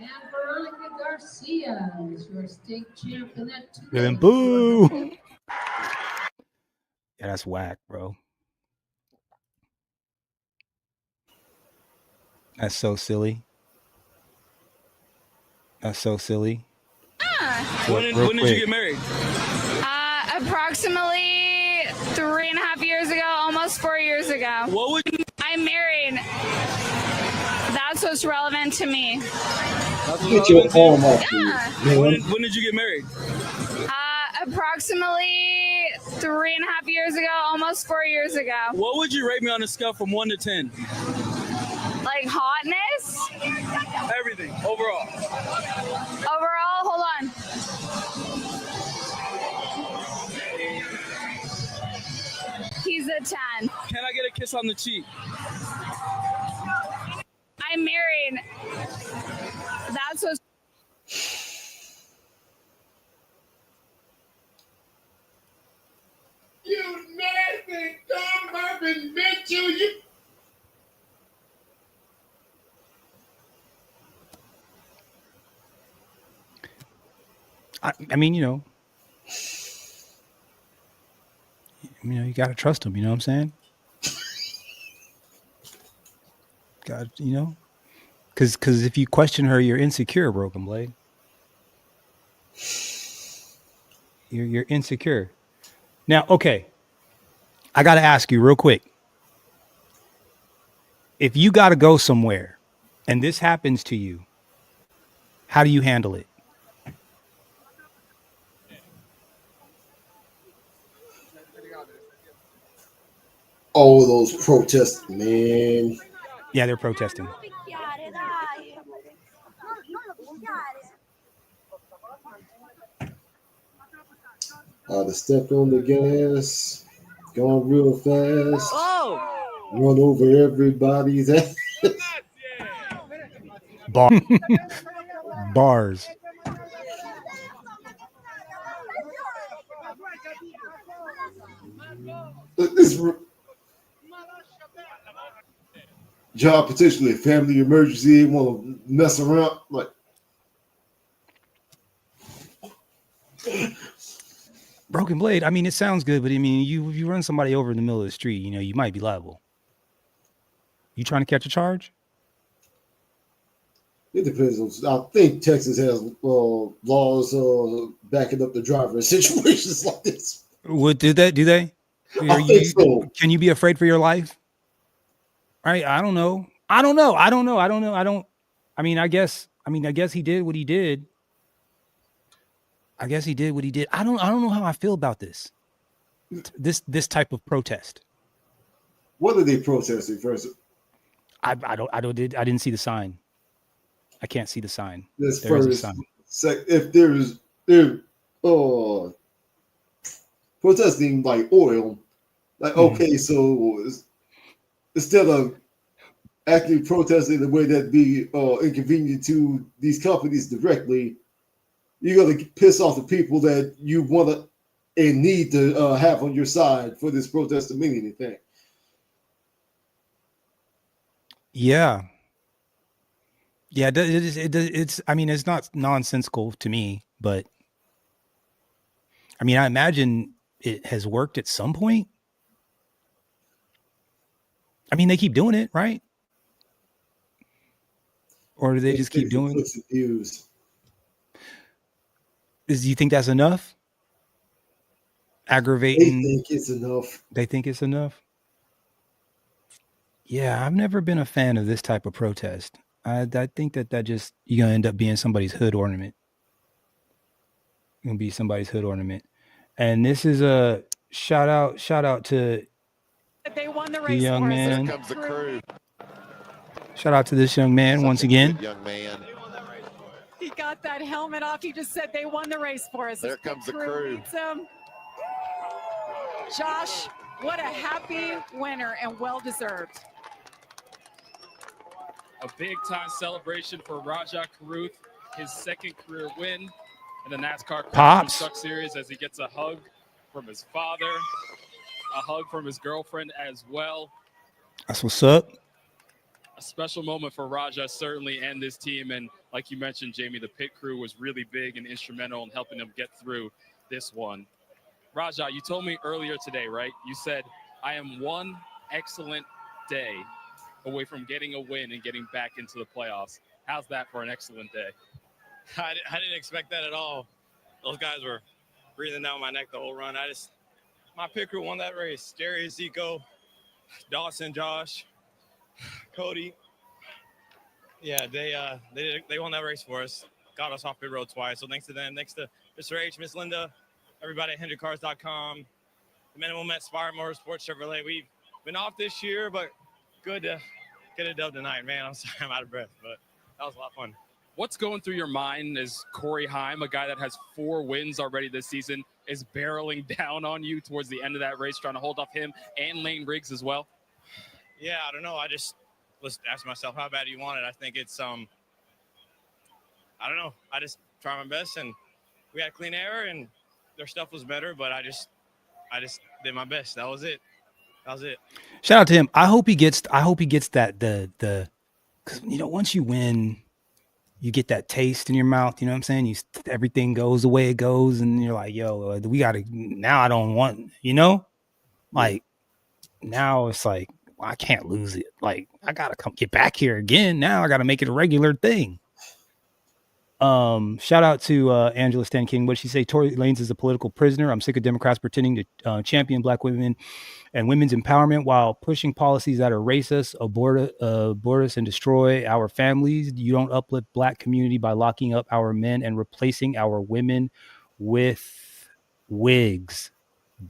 And Veronica Garcia is your state champ in that 2. And boo! Yeah, that's whack, bro. That's so silly. That's so silly. When did you get married? Approximately 3.5 years ago, almost 4 years ago. What would you? I'm married. That's what's relevant to me. Get your arm off Yeah. When did you get married? Approximately 3.5 years ago, almost 4 years ago. What would you rate me on a scale from 1 to 10? Like hotness? Everything overall. Overall, hold on. He's a 10. Can I get a kiss on the cheek? I'm married. That's what's. You nasty dumb urban bitch, you. I mean, you know, you got to trust him. You know what I'm saying? God, you know, because if you question her, you're insecure, Broken Blade. You're insecure. Now, okay, I got to ask you real quick. If you got to go somewhere and this happens to you, how do you handle it? All those protests, man. Yeah, they're protesting. They stepped on the gas, gone real fast, run over everybody's ass. Bars. This job potentially a family emergency. Want to mess around like. Broken Blade. I mean, it sounds good, but I mean, you run somebody over in the middle of the street, you know, you might be liable. You trying to catch a charge? It depends on. I think Texas has laws backing up the driver in situations like this. What do they? Do they? I think so. Can you be afraid for your life? I don't know. I mean, I guess he did what he did. I don't know how I feel about this. This type of protest. What are they protesting first? I didn't see the sign. I can't see the sign. This There is a first. sign. If they're protesting like oil, like okay, so instead of actually protesting the way that be inconvenient to these companies directly, you're gonna piss off the people that you want to and need to have on your side for this protest to mean anything. Yeah. It's. I mean, it's not nonsensical to me, but I mean, I imagine it has worked at some point. I mean, they keep doing it, right? Or do they just keep doing it? Do you think that's enough? Aggravating. They think it's enough. They think it's enough. Yeah, I've never been a fan of this type of protest. I think that just you're gonna end up being somebody's hood ornament. You're gonna be somebody's hood ornament. And this is a shout out to They won the the race young for us. man. There comes the crew. Shout out to this young man once again. Good young man. He got that helmet off. He just said they won the race for us. There His comes the pit crew. leads him. Josh, what a happy winner and well deserved. A big time celebration for Rajah Caruth, his second career win in the NASCAR Pops. Truck Series, as he gets a hug from his father, a hug from his girlfriend as well. That's what's up. A special moment for Rajah, certainly, and this team. And like you mentioned, Jamie, the pit crew was really big and instrumental in helping them get through this one. Rajah, you told me earlier today, right? You said, I am one excellent day away from getting a win and getting back into the playoffs. How's that for an excellent day? I didn't expect that at all. Those guys were breathing down my neck the whole run. My pit crew won that race. Darius, Zico, Dawson, Josh, Cody. Yeah, they won that race for us. Got us off pit road twice. So thanks to them. Thanks to Mr. H, Miss Linda, everybody at HendrickCars.com, the men and women at Spire Motorsports Chevrolet. We've been off this year, but good to get a dub tonight, man. I'm sorry I'm out of breath, but that was a lot of fun. What's going through your mind as Corey Heim, a guy that has 4 wins already this season, is barreling down on you towards the end of that race, trying to hold off him and Lane Riggs as well? Yeah, I don't know. I just was asking myself, how bad do you want it? I think it's, I don't know. I just try my best, and we had clean air, and their stuff was better, but I just did my best. That was it. Shout out to him. I hope he gets that because once you win, you get that taste in your mouth. You know what I'm saying? Everything goes the way it goes, and you're like, yo, we gotta now. I don't want, like now it's like, well, I can't lose it. Like I gotta get back here again. Now I gotta make it a regular thing. Shout out to Angela Stan King. What did she say? Tory Lanez is a political prisoner. I'm sick of Democrats pretending to champion Black women and women's empowerment while pushing policies that are racist, abort us, and destroy our families. You don't uplift Black community by locking up our men and replacing our women with wigs.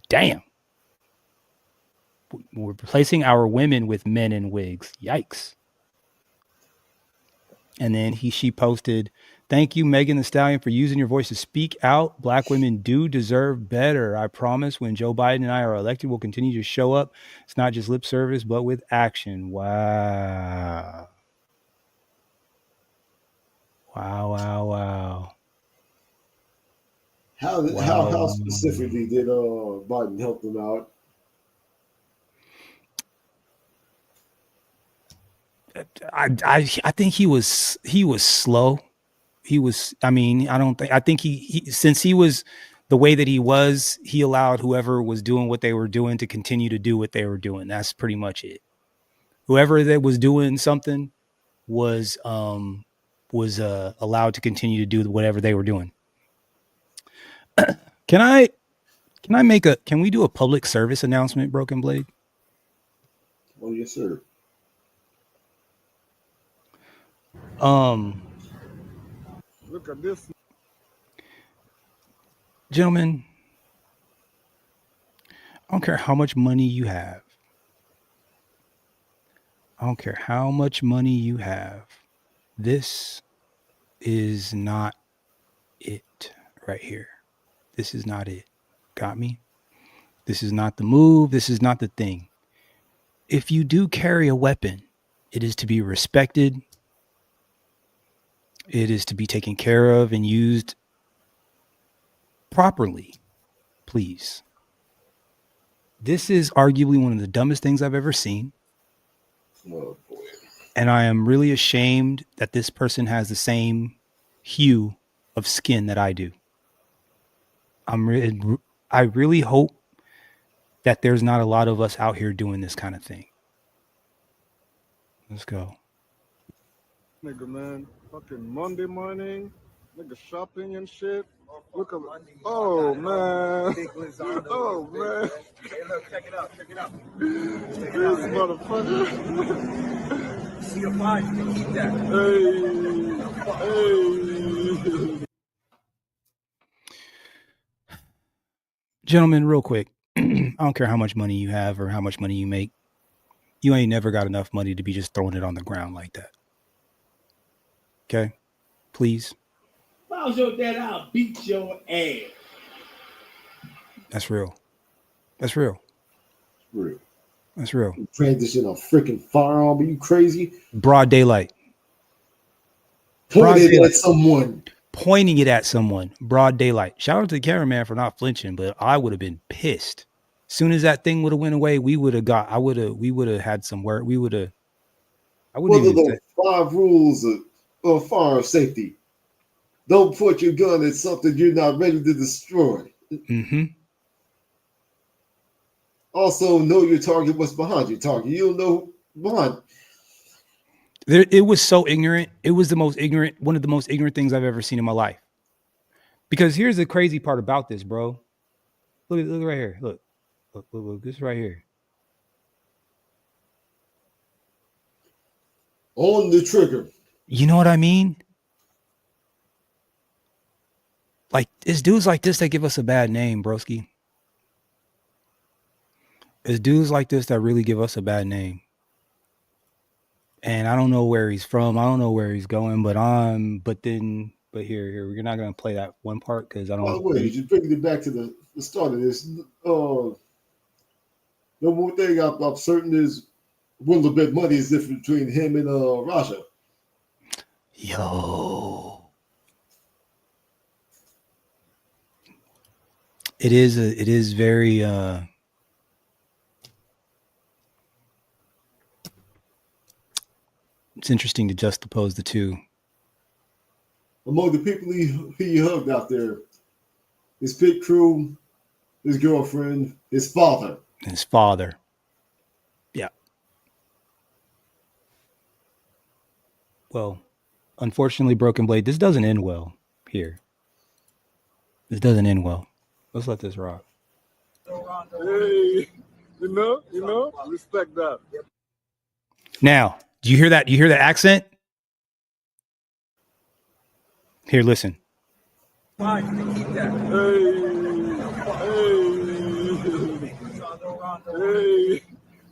Damn. We're replacing our women with men in wigs. Yikes. And then she posted, thank you, Megan Thee Stallion, for using your voice to speak out. Black women do deserve better. I promise when Joe Biden and I are elected, we'll continue to show up. It's not just lip service, but with action. Wow. Wow. How specifically did Biden help them out? I think he was slow. I think he since he was the way that he was, he allowed whoever was doing what they were doing to continue to do what they were doing. That's pretty much it. Whoever that was doing something was allowed to continue to do whatever they were doing. Can we do a public service announcement, Broken Blade? Oh, yes, sir. Look at this. Gentlemen, I don't care how much money you have. This is not it right here. This is not it. Got me? This is not the move. This is not the thing. If you do carry a weapon, it is to be respected. It is to be taken care of and used properly, please. This is arguably one of the dumbest things I've ever seen. Oh, boy. And I am really ashamed that this person has the same hue of skin that I do. I really hope that there's not a lot of us out here doing this kind of thing. Let's go. Nigga, man. Fucking Monday morning. Nigga shopping and shit. Look at oh man. Oh man. Hey, look, check it out. This motherfucker. See your five, you can keep that. Hey. Gentlemen, real quick. I don't care how much money you have or how much money you make. You ain't never got enough money to be just throwing it on the ground like that. Okay? Please. How's your dad? I'll beat your ass. That's real. That's real. Transition a freaking firearm. Are you crazy? Broad daylight. Pointing it at someone. Broad daylight. Shout out to the cameraman for not flinching, but I would have been pissed. Soon as that thing would have went away, we would have had some work. What are the 5 rules of firearm safety? Don't point your gun at something you're not ready to destroy. Mm-hmm. Also, know your target, what's behind your target. You don't know behind. It was so ignorant. It was one of the most ignorant things I've ever seen in my life. Because here's the crazy part about this, bro. Look right here. Look, this right here. On the trigger. You know what I mean? Like, it's dudes like this that give us a bad name, broski. It's dudes like this that really give us a bad name. And I don't know where he's from. I don't know where he's going, but here, we're not gonna play that one part because I don't. By the way, just bringing it back to the start of this. The one thing I'm certain is will the bet money is different between him and Rajah. Yo, it is very it's interesting to juxtapose the two. Among the people he hugged out there, his pit crew, his girlfriend, his father. Yeah. Well, unfortunately, Broken Blade, this doesn't end well here. This doesn't end well. Let's let this rock. Hey, you know, respect that. Now, do you hear that? You hear that accent? Here, listen. Hey,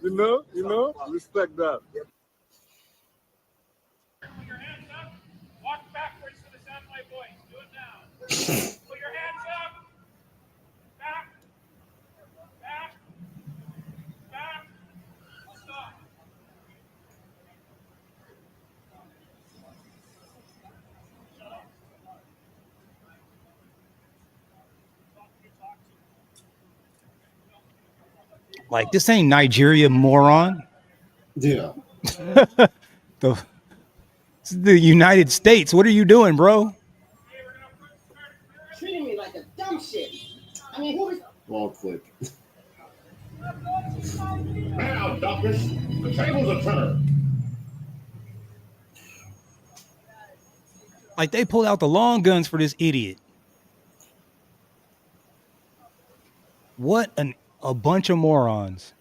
you know, respect that. Put your hands up. Walk backwards to the sound of my voice. Do it now. Put your hands up. Back. Back. Back. Stop. Like, this ain't Nigeria, moron. Yeah. the United States. What are you doing, bro? Treating me like a dumb shit. I mean, who is... Wrong click. Now, doctors, the tables are turned. Like, they pulled out the long guns for this idiot. What a bunch of morons.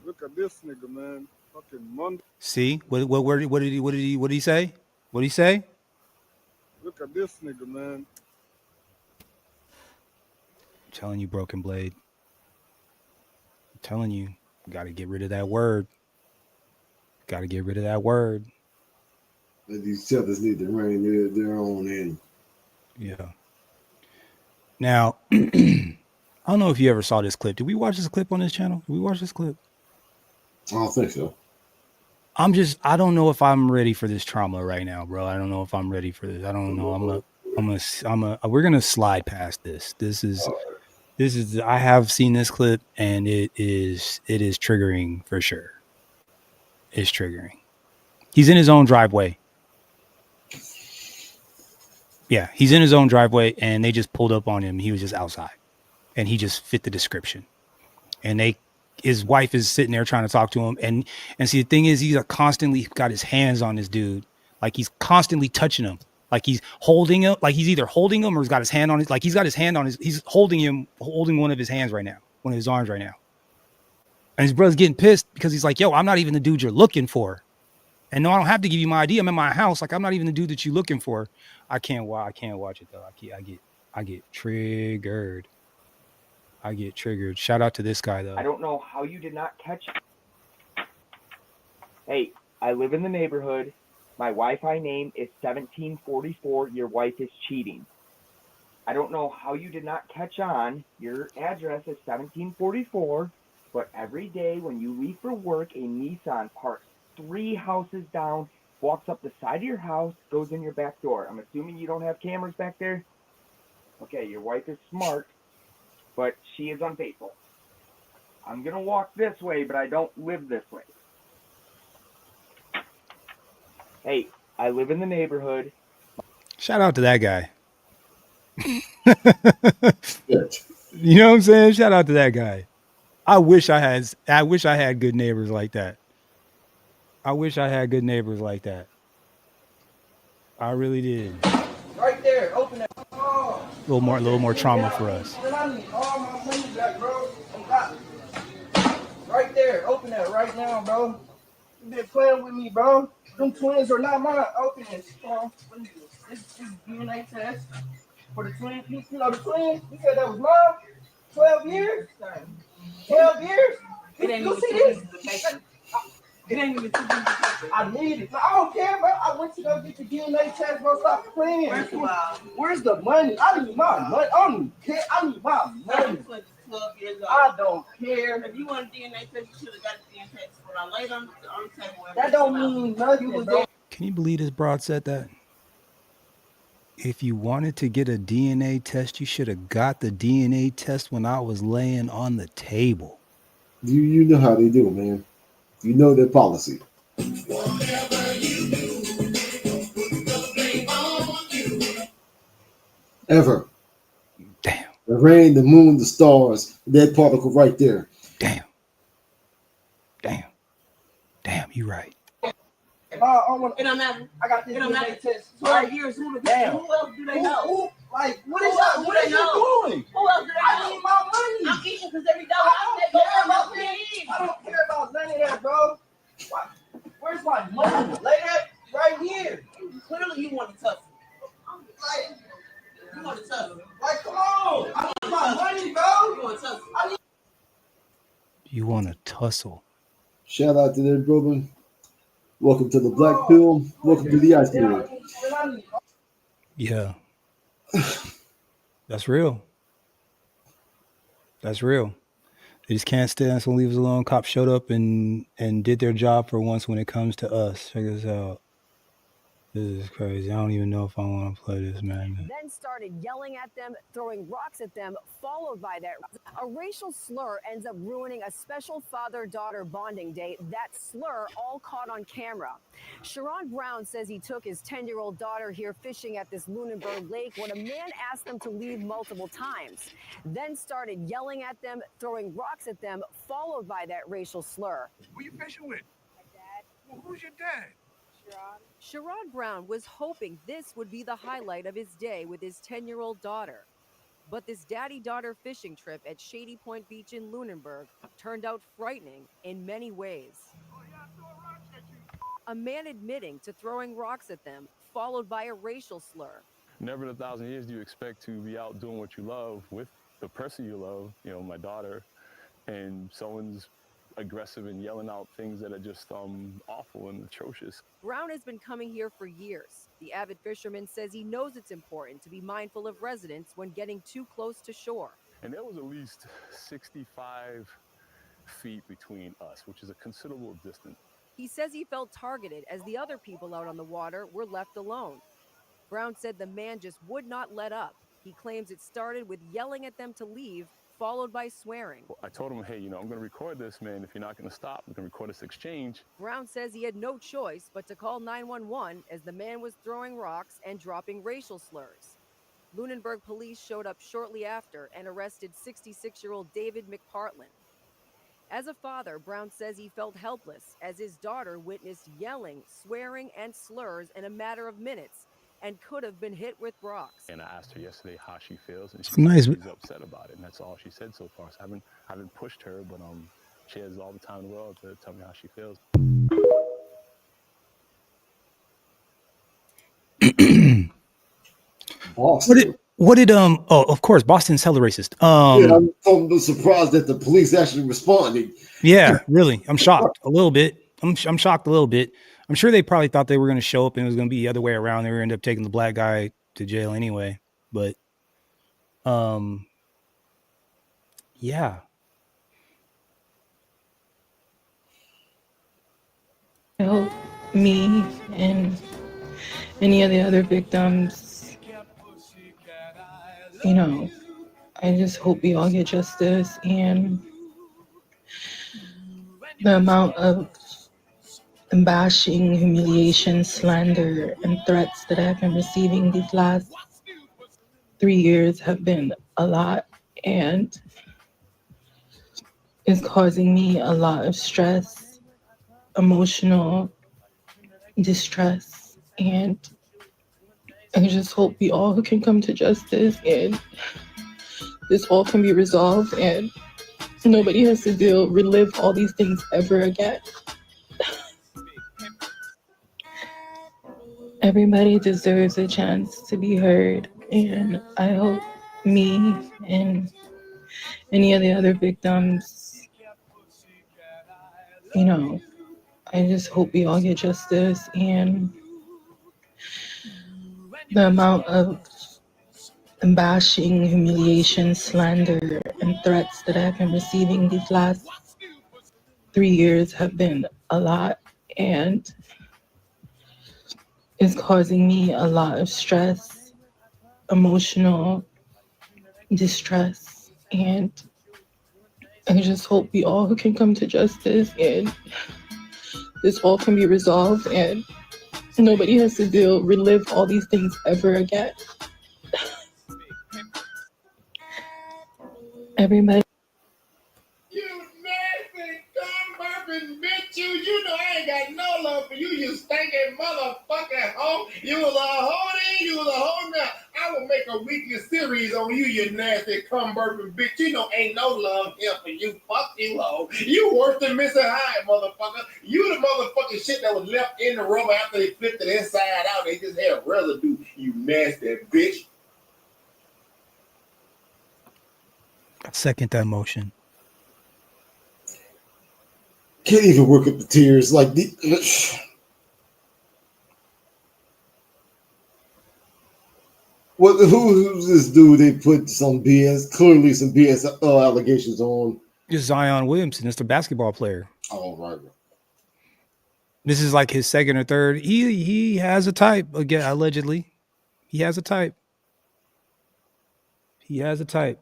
Look at this nigga, man. Fucking Monday. See? What did he say? What did he say? Look at this nigga, man. I'm telling you, Broken Blade. I'm telling you, gotta get rid of that word. Gotta get rid of that word. These tethers need to rein their own in. Yeah. Now, I don't know if you ever saw this clip. Did we watch this clip on this channel? Did we watch this clip? I don't think so. I don't know if I'm ready for this trauma right now, bro. I don't know if I'm ready for this. I don't know. We're going to slide past this. This is, I have seen this clip and it is triggering for sure. It's triggering. He's in his own driveway. Yeah, he's in his own driveway and they just pulled up on him. He was just outside and he just fit the description. And his wife is sitting there trying to talk to him. And see, the thing is, he's constantly got his hands on this dude. Like, he's constantly touching him. Like, he's holding him. Like, he's either holding him or he's got his hand on his, like, he's got his hand on his, he's holding one of his hands right now, one of his arms right now. And his brother's getting pissed because he's like, yo, I'm not even the dude you're looking for. And no, I don't have to give you my ID. I'm in my house. Like, I'm not even the dude that you're looking for. I can't watch it though. I get triggered. I get triggered. Shout out to this guy though. I don't know how you did not catch it. Hey, I live in the neighborhood. My Wi-Fi name is 1744. Your wife is cheating. I don't know how you did not catch on. Your address is 1744, but every day when you leave for work, a Nissan parks 3 houses down, walks up the side of your house, goes in your back door. I'm assuming you don't have cameras back there? Okay, your wife is smart, but she is unfaithful. I'm going to walk this way, but I don't live this way. Hey, I live in the neighborhood. Shout out to that guy. You know what I'm saying? Shout out to that guy. I wish I had good neighbors like that. I wish I had good neighbors like that. I really did. Right there, open that. Oh. A little more trauma for us. I need all my money back, bro. Right there, open that right now, bro. You been playing with me, bro. Them twins are not mine. Open this. Come on. What is this? This is DNA test for the twins. You know the twins? You said that was mine? 12 years? 12 years? You see this? It ain't even too big. I need it. I don't care, bro. I went to go get the DNA test, bro. Stop playing. Where's the money? I need my money. I don't care. I need my money. 12 years old. I don't care. If you want a DNA test, you should have got a DNA test for I laid on the table. That don't mean nothing, bro. Can you believe this broad said that? If you wanted to get a DNA test, you should have got the DNA test when I was laying on the table. You know how they do, man. You know their policy. Ever. Damn. The rain, the moon, the stars, that particle right there. Damn. You right. It don't matter. I got this DNA test. 12 years. Who else do they know? Like, what is y'all doing? Who else do they know? I need my money. I'm eating because every dollar I don't care about none of that, bro. Where's my money? Lay that right here. Clearly, you want to tussle. Like, you want to tussle. Like, come on. I need my money, bro. You want to tussle. You want to tussle. Shout out to that brother. Welcome to the Black Pill. Welcome to the Ice Cream. Yeah. That's real. That's real. They just can't stand us and leave us alone. Cops showed up and did their job for once when it comes to us. Check this out. This is crazy. I don't even know if I want to play this, man. Then started yelling at them, throwing rocks at them, followed by that. A racial slur ends up ruining a special father-daughter bonding date. That slur all caught on camera. Sharon Brown says he took his 10-year-old daughter here fishing at this Lunenburg lake when a man asked them to leave multiple times. Then started yelling at them, throwing rocks at them, followed by that racial slur. Who you fishing with? My dad. Well, who's your dad? Sherrod Brown was hoping this would be the highlight of his day with his 10-year-old daughter. But this daddy-daughter fishing trip at Shady Point Beach in Lunenburg turned out frightening in many ways. A man admitting to throwing rocks at them, followed by a racial slur. Never in 1,000 years do you expect to be out doing what you love with the person you love, you know, my daughter, and someone's aggressive and yelling out things that are just awful and atrocious. Brown has been coming here for years. The avid fisherman says he knows it's important to be mindful of residents when getting too close to shore. And there was at least 65 feet between us, which is a considerable distance. He says he felt targeted as the other people out on the water were left alone. Brown said the man just would not let up. He claims it started with yelling at them to leave, followed by swearing. I told him, hey, you know, I'm going to record this, man. If you're not going to stop, I'm going to record this exchange. Brown says he had no choice but to call 911 as the man was throwing rocks and dropping racial slurs. Lunenburg police showed up shortly after and arrested 66-year-old David McPartland. As a father, Brown says he felt helpless as his daughter witnessed yelling, swearing, and slurs in a matter of minutes and could have been hit with rocks. And I asked her yesterday how she feels, and Nice. she's upset about it, and that's all she said so far. So I haven't pushed her, but she has all the time in the world to tell me how she feels. What did oh, of course, Boston's hella racist. Yeah, I'm surprised that the police actually responded. Yeah, really. I'm shocked a little bit. I'm shocked a little bit. I'm sure they probably thought they were going to show up and it was going to be the other way around. They were end up taking the black guy to jail anyway. But, yeah. Help me and any of the other victims. You know, I just hope we all get justice, and the amount of bashing, humiliation, slander, and threats that I've been receiving these last 3 years have been a lot, and it's causing me a lot of stress, emotional distress, and I just hope we all can come to justice and this all can be resolved and nobody has to relive all these things ever again. Everybody deserves a chance to be heard, and I hope me and any of the other victims, I just hope we all get justice. And the amount of bashing, humiliation, slander, and threats that I've been receiving these last 3 years have been a lot, and it's causing me a lot of stress, emotional distress, and I just hope we all can come to justice and this all can be resolved and nobody has to relive all these things ever again. Everybody. You nasty, dumb-burping bitch, you know I ain't got no love for you, you stinking motherfucker hoe. You was a hoe then, you was a hoe now. I will make a weekly series on you, you nasty, cum-burping bitch. You know ain't no love here for you. Fuck you, hoe. You worse than Missy Hyatt, motherfucker. You the motherfucking shit that was left in the rubber after they flipped it inside out. They just had residue, you nasty bitch. I second that motion. Can't even work up the tears. Like who's this dude? They put some BS, clearly some BS allegations on. It's Zion Williamson. It's the basketball player. Oh, right. This is like his second or third. He has a type again. Allegedly, he has a type. He has a type.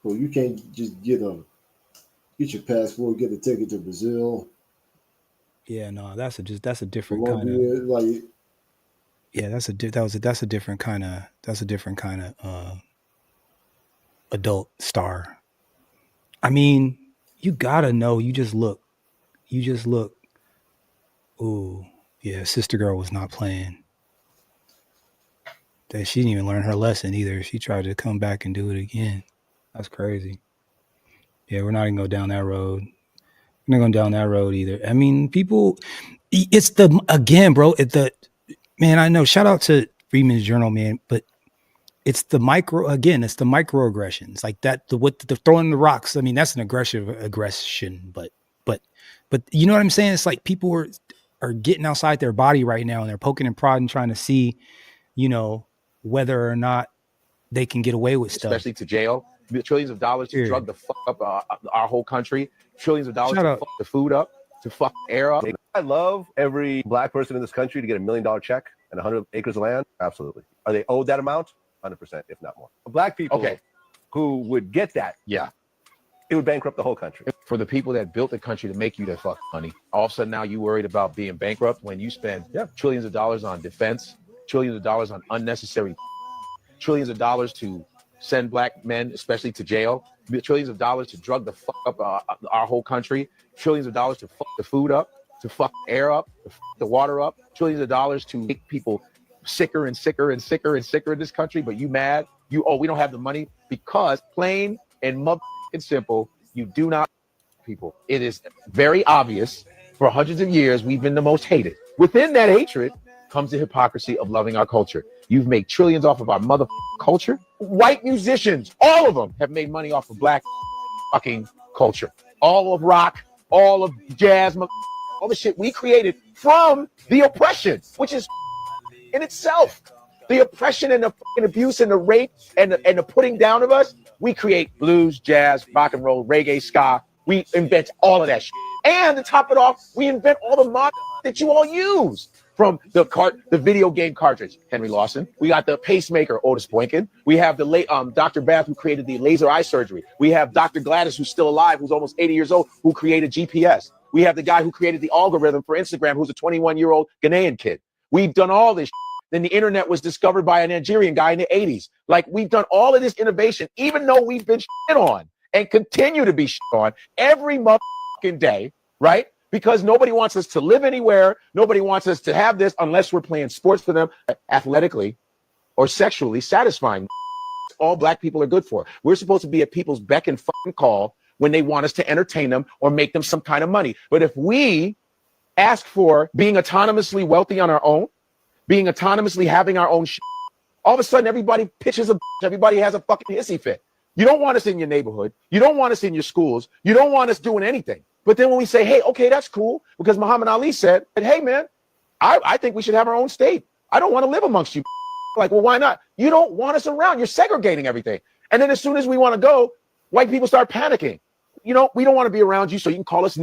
Well, you can't just get your passport, get a ticket to Brazil. Yeah, no, that's a different kind of. Like, yeah, that's a different kind of adult star. I mean, you gotta know. You just look. Ooh, yeah, Sister Girl was not playing. That she didn't even learn her lesson either. She tried to come back and do it again. That's crazy. Yeah, we're not gonna go down that road. We're not going down that road either. I mean, people. It's bro. Man, I know. Shout out to Freeman's Journal, man, but it's the microaggressions like that. The throwing the rocks. I mean, that's an aggression, but you know what I'm saying? It's like people are getting outside their body right now and they're poking and prodding, trying to see, whether or not they can get away with stuff. Especially to jail. Trillions of dollars to drug the fuck up our whole country. Trillions of dollars to fuck the food up, to fuck air up. I love every black person in this country to get $1 million check and 100 acres of land. Absolutely. Are they owed that amount? 100%, if not more. Black people who would get that, it would bankrupt the whole country. For the people that built the country to make you that fuck money, all of a sudden now you worried about being bankrupt when you spend trillions of dollars on defense, trillions of dollars on unnecessary, trillions of dollars to send black men, especially to jail, trillions of dollars to drug the fuck up our whole country, trillions of dollars to fuck the food up, to fuck air up, to fuck the water up, trillions of dollars to make people sicker and sicker and sicker and sicker in this country. But you mad? We don't have the money because plain and motherfucking simple, you do not people. It is very obvious. For hundreds of years, we've been the most hated. Within that hatred comes the hypocrisy of loving our culture. You've made trillions off of our mother culture. White musicians, all of them have made money off of black fucking culture. All of rock, all of jazz, all the shit we created from the oppression, which is in itself. The oppression and the fucking abuse and the rape and the putting down of us, we create blues, jazz, rock and roll, reggae, ska. We invent all of that shit. And to top it off, we invent all the mod that you all use. From the video game cartridge, Henry Lawson. We got the pacemaker, Otis Boynton. We have the late Dr. Bath, who created the laser eye surgery. We have Dr. Gladys, who's still alive, who's almost 80 years old, who created GPS. We have the guy who created the algorithm for Instagram, who's a 21-year-old Ghanaian kid. We've done all this than the internet was discovered by a Nigerian guy in the 80s. Like, we've done all of this innovation, even though we've been shit on and continue to be shit on every motherfucking day, right? Because nobody wants us to live anywhere. Nobody wants us to have this unless we're playing sports for them athletically or sexually satisfying. All black people are good for. We're supposed to be at people's beck and fucking call when they want us to entertain them or make them some kind of money. But if we ask for being autonomously wealthy on our own, being autonomously having our own shit, all of a sudden everybody pitches a bitch, everybody has a fucking hissy fit. You don't want us in your neighborhood. You don't want us in your schools. You don't want us doing anything. But then when we say, hey, okay, that's cool, because Muhammad Ali said, hey, man, I think we should have our own state. I don't want to live amongst you. Like, well, why not? You don't want us around. You're segregating everything. And then as soon as we want to go, white people start panicking. You know, we don't want to be around you, so you can call us.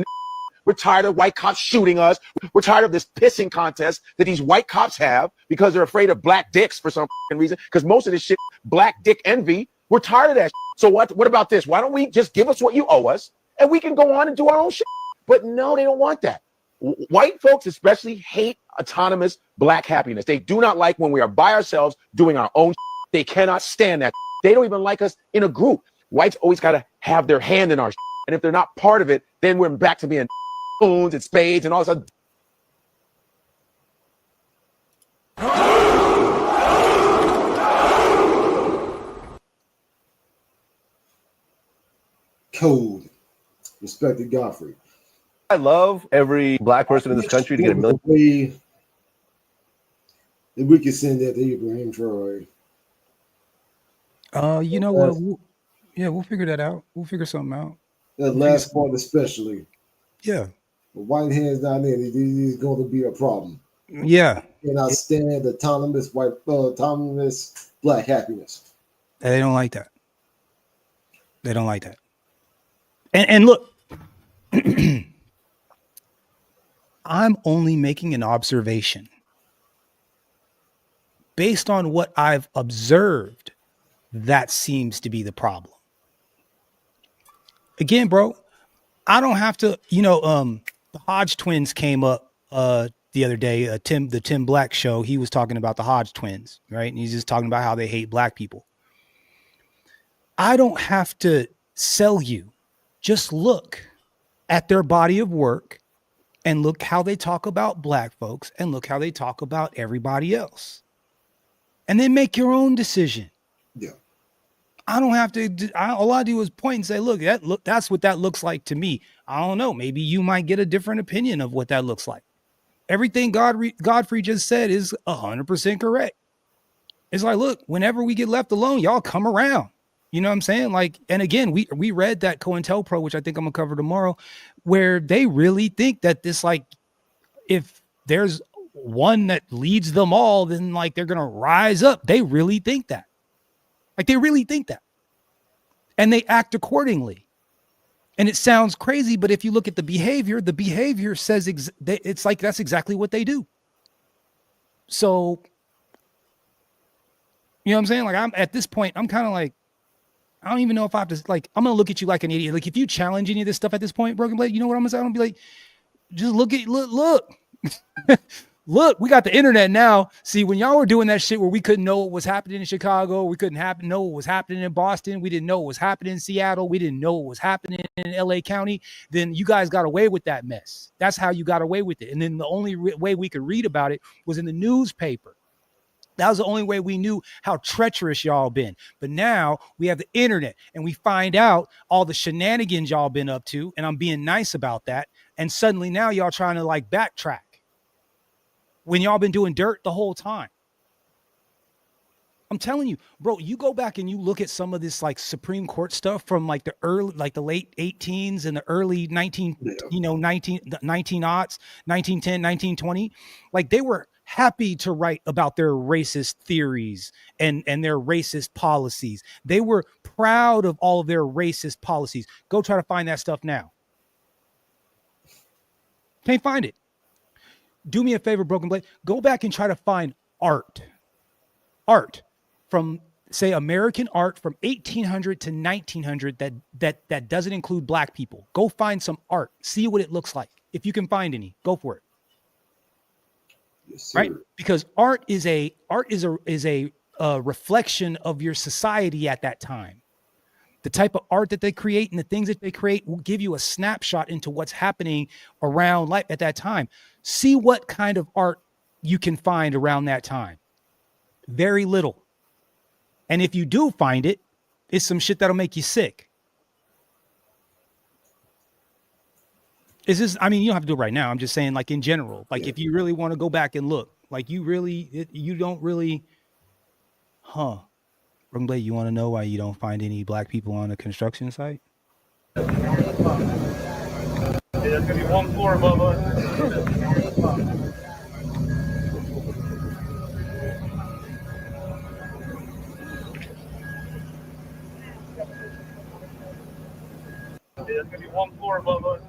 We're tired of white cops shooting us. We're tired of this pissing contest that these white cops have because they're afraid of black dicks for some reason. Because most of this shit, black dick envy. We're tired of that. So what about this? Why don't we just give us what you owe us and we can go on and do our own shit? But no, they don't want that. White folks especially hate autonomous black happiness. They do not like when we are by ourselves doing our own shit. They cannot stand that. They don't even like us in a group. Whites always got to have their hand in our shit. And if they're not part of it, then we're back to being spoons and spades and all this other. Code. Respected Godfrey. I love every black person in this country to get $1 million. If we could send that to Ibrahim Troy. You know what? We'll figure that out. We'll figure something out. That last part especially. Yeah. The white hands down there, is going to be a problem. Yeah. And I stand autonomous black happiness. And they don't like that. They don't like that. And look, I'm only making an observation. Based on what I've observed, that seems to be the problem. Again, bro, I don't have to, the Hodge twins came up the other day, the Tim Black show. He was talking about the Hodge twins, right? And he's just talking about how they hate black people. I don't have to sell you. Just look at their body of work and look how they talk about black folks and look how they talk about everybody else. And then make your own decision. Yeah. I don't have to. All I do is point and say, look, that's what that looks like to me. I don't know. Maybe you might get a different opinion of what that looks like. Everything Godfrey just said is 100% correct. It's like, look, whenever we get left alone, y'all come around. You know what I'm saying? Like, and again, we read that COINTELPRO, which I think I'm gonna cover tomorrow, where they really think that this, like, if there's one that leads them all, then like they're gonna rise up. They really think that. Like, they really think that. And they act accordingly. And it sounds crazy, but if you look at the behavior says it's like that's exactly what they do. So, you know what I'm saying? Like, I'm at this point, I'm kind of like, I don't even know if I have to, like, I'm going to look at you like an idiot. Like, if you challenge any of this stuff at this point, Broken Blade, you know what I'm going to say? I'm going to be like, just look. Look, we got the internet now. See, when y'all were doing that shit where we couldn't know what was happening in Chicago, we couldn't know what was happening in Boston, we didn't know what was happening in Seattle, we didn't know what was happening in LA County, then you guys got away with that mess. That's how you got away with it. And then the only way we could read about it was in the newspaper. That was the only way we knew how treacherous y'all been. But now we have the internet and we find out all the shenanigans y'all been up to. And I'm being nice about that. And suddenly now y'all trying to like backtrack when y'all been doing dirt the whole time. I'm telling you, bro, you go back and you look at some of this like Supreme Court stuff from like the late 18s and the early 1910, 1920. Like, they were happy to write about their racist theories and their racist policies. They were proud of all of their racist policies. Go try to find that stuff now. Can't find it. Do me a favor, Broken Blade. Go back and try to find art from, say, American art from 1800 to 1900 that doesn't include black people. Go find some art. See what it looks like. If you can find any, go for it. Yes, right? Because art is a reflection of your society at that time. The type of art that they create and the things that they create will give you a snapshot into what's happening around life at that time. See what kind of art you can find around that time. Very little. And if you do find it, it's some shit that'll make you sick. Is this, I mean, you don't have to do it right now. I'm just saying, like, in general, like, if you really want to go back and look, like, you don't really, Rumblade, you want to know why you don't find any black people on a construction site? There's gonna be one floor above us. There's gonna be one floor above us.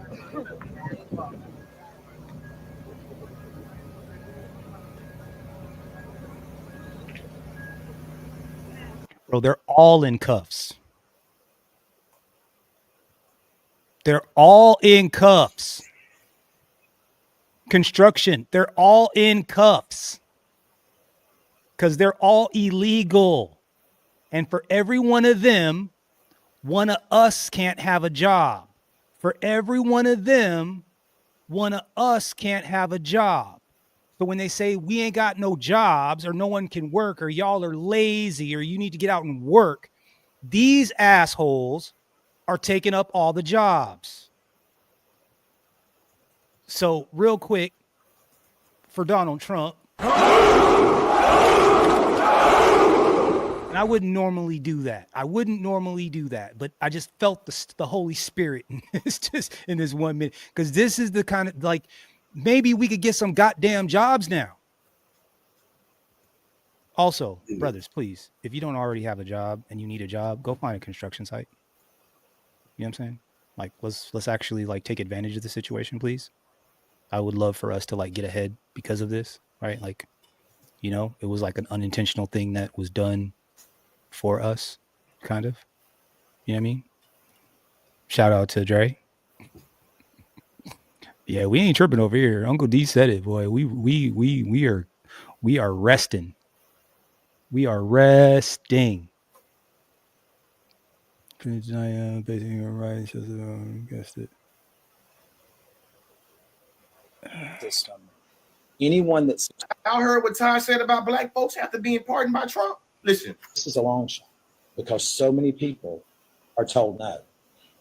Bro, they're all in cuffs. They're all in cuffs. Construction, they're all in cuffs. Because they're all illegal. And for every one of them, one of us can't have a job. For every one of them, one of us can't have a job. So when they say we ain't got no jobs or no one can work or y'all are lazy or you need to get out and work, these assholes are taking up all the jobs. So real quick, for Donald Trump, and I wouldn't normally do that. But I just felt the Holy Spirit in this 1 minute, because this is the kind of, like, maybe we could get some goddamn jobs now. Also, brothers, please, if you don't already have a job and you need a job, go find a construction site. You know what I'm saying? Like, let's actually, like, take advantage of the situation, please. I would love for us to, like, get ahead because of this, right? Like, you know, it was like an unintentional thing that was done for us, kind of. You know what I mean? Shout out to Dre. Yeah, we ain't tripping over here. Uncle D said it, boy. We are resting. We are resting. Basing your rights, guessed it. System. Anyone that's Y'all heard what Ty said about black folks after being pardoned by Trump? Listen, this is a long shot because so many people are told no.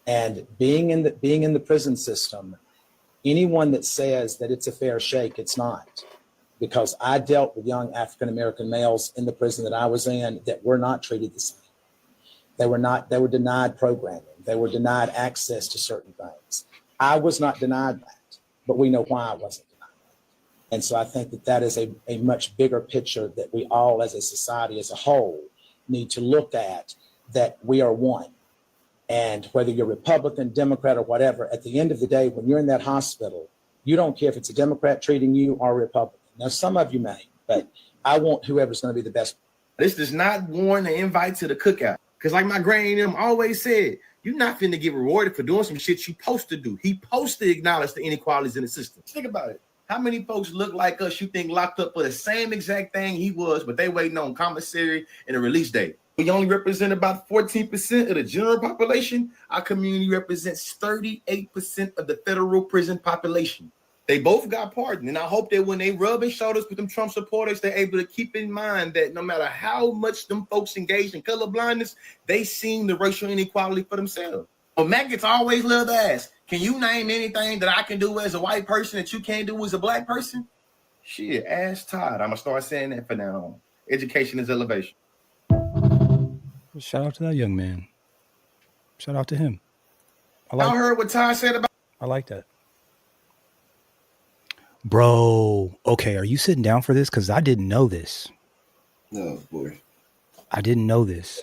And being in the prison system, anyone that says that it's a fair shake, it's not. Because I dealt with young African-American males in the prison that I was in that were not treated the same. They were denied programming. They were denied access to certain things. I was not denied that, but we know why I wasn't denied that. And so I think that is a much bigger picture that we all as a society as a whole need to look at, that we are one. And whether you're Republican, Democrat, or whatever, at the end of the day, when you're in that hospital, you don't care if it's a Democrat treating you or a Republican. Now, some of you may, but I want whoever's going to be the best. This does not warrant an invite to the cookout. Because like my granny and them always said, you're not finna get rewarded for doing some shit you supposed to do. He supposed to acknowledge the inequalities in the system. Think about it. How many folks look like us you think locked up for the same exact thing he was, but they waiting on commissary and a release date? We only represent about 14% of the general population. Our community represents 38% of the federal prison population. They both got pardoned, and I hope that when they rubbing shoulders with them Trump supporters, they're able to keep in mind that no matter how much them folks engaged in color blindness, they seen the racial inequality for themselves. But maggots always love to ask, can you name anything that I can do as a white person that you can't do as a black person? Shit, ask Todd. I'm going to start saying that for now on. Education is elevation. Shout out to that young man. Shout out to him. I heard what Todd said about. I like that. Bro, okay, are you sitting down for this? Because I didn't know this. No, boy. I didn't know this.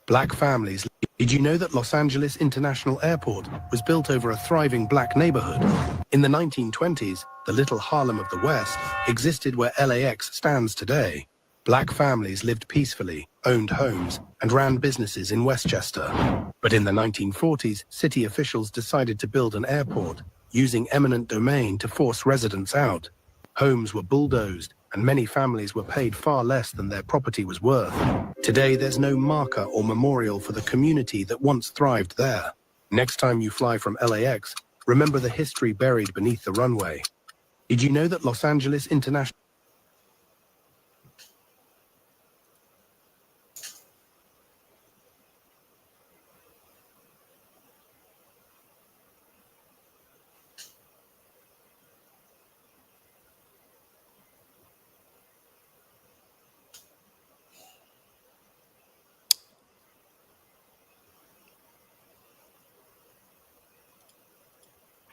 Black families. Did you know that Los Angeles International Airport was built over a thriving black neighborhood? In the 1920s, the little Harlem of the West existed where LAX stands today. Black families lived peacefully, owned homes, and ran businesses in Westchester. But in the 1940s, city officials decided to build an airport, using eminent domain to force residents out. Homes were bulldozed, and many families were paid far less than their property was worth. Today, there's no marker or memorial for the community that once thrived there. Next time you fly from LAX, remember the history buried beneath the runway. Did you know that Los Angeles International...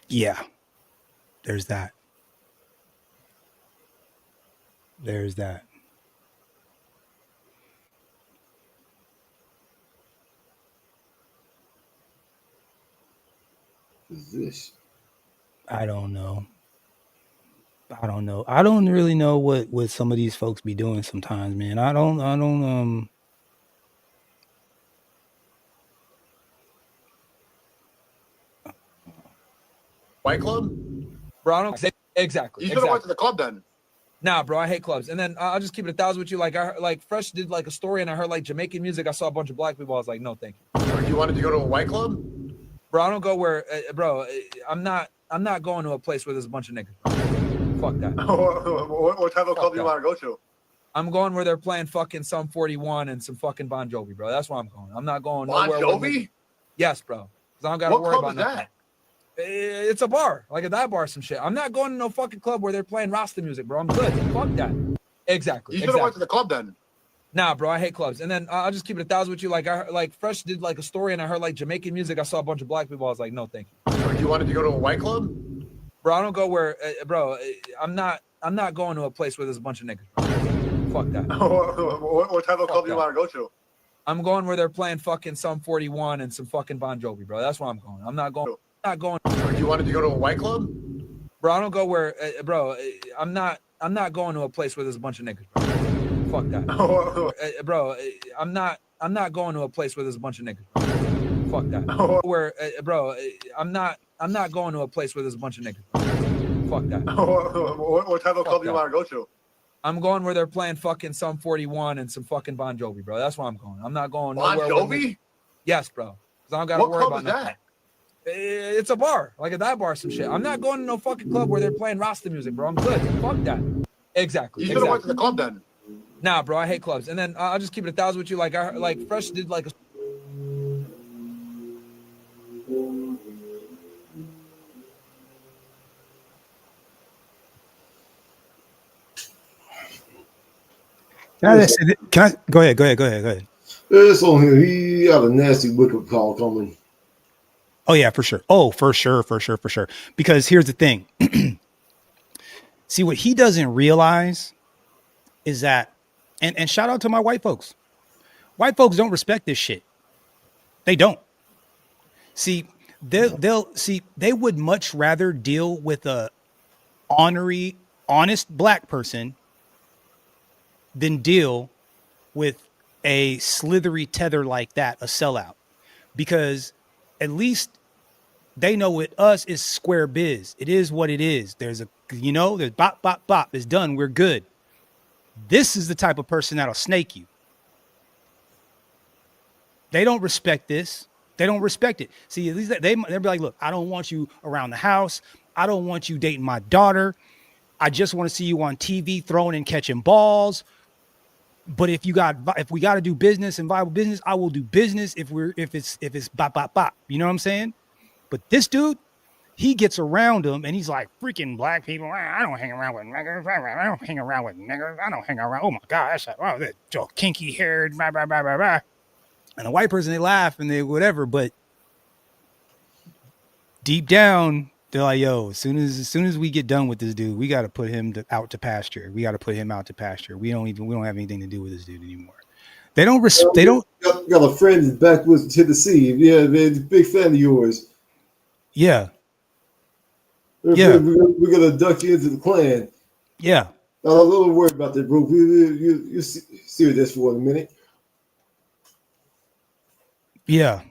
Yeah, there's that. There's that. Is this? I don't know. I don't know. I don't really know what some of these folks be doing sometimes, man. I don't White Club? Bro, I don't exactly. You should have went to the club then. Nah, bro, I hate clubs. And then I'll just keep it 1,000 with you. Like I heard, like Fresh did like a story, and I heard like Jamaican music. I saw a bunch of black people. I was like, no, thank you. You wanted to go to a white club? Bro, I don't go where, bro. I'm not going to a place where there's a bunch of niggas. Bro. Fuck that. What type of club do you want to go to? I'm going where they're playing fucking Sum 41 and some fucking Bon Jovi, bro. That's where I'm going. I'm not going Bon nowhere. Jovi? Yes, bro. Because I don't got to What worry club about is nothing. that? It's a bar, like a dive bar, some shit. I'm not going to no fucking club where they're playing Rasta music, bro. I'm good. Fuck that. Exactly. You should have went to the club then. Nah, bro, I hate clubs. And then I'll just keep it 1,000 with you. Like I heard, like Fresh did like a story, and I heard like Jamaican music. I saw a bunch of black people. I was like, no, thank you. You wanted to go to a white club? Bro, I don't go where, bro. I'm not going to a place where there's a bunch of niggas. Bro. Fuck that. What type of club do you want to go to? I'm going where they're playing fucking Sum 41 and some fucking Bon Jovi, bro. That's where I'm going. I'm not going. You wanted to go to a white club? Bro, I don't go where, bro. I'm not going to a place where there's a bunch of niggas. Bro. Fuck that. Bro, I'm not going to a place where there's a bunch of niggas. Bro. Fuck that. Where, bro, I'm not going to a place where there's a bunch of niggas. Bro. Fuck that. What type of club do you want to go to? I'm going where they're playing fucking Sum 41 and some fucking Bon Jovi, bro. That's where I'm going. I'm not going Bon nowhere. Jovi? Yes, bro. Because I don't got to What worry club about is nothing. that? It's a bar, like a dive bar, some shit. I'm not going to no fucking club where they're playing Rasta music, bro. I'm good. Fuck that. Exactly. You should have went to the club then. Nah, bro, I hate clubs. And then I'll just keep it 1,000 with you. Like I heard, like Fresh did like a. Can I go ahead? It's on here. He got a nasty wake-up call coming. Oh yeah, for sure. Oh, for sure. Because here's the thing. See, what he doesn't realize is that, and shout out to my white folks. White folks don't respect this shit. They don't. See, they would much rather deal with a ornery, honest black person than deal with a slithery tether like that, a sellout. Because at least they know with us is square biz. It is what it is. There's there's bop, bop, bop. It's done. We're good. This is the type of person that'll snake you. They don't respect this. They don't respect it. See, at least they'll be like, look, I don't want you around the house. I don't want you dating my daughter. I just want to see you on TV throwing and catching balls. But if we got to do business and viable business, I will do business if it's bop, bop, bop. You know what I'm saying? But this dude, he gets around them and he's like, freaking black people. I don't hang around with niggers. I don't hang around with niggers. I don't hang around. Oh my God, that's like, oh, that kinky haired, blah, blah, blah, blah, blah. And the white person, they laugh and they whatever, but deep down, they're like, yo, as soon as we get done with this dude, we got to put him out to pasture. We got We don't have anything to do with this dude anymore. They don't got a friend in backwoods Tennessee. Yeah, man, big fan of yours. Yeah. We're gonna duck you into the clan. Yeah. I'm a little worried about that, bro. You see this for a minute. Yeah.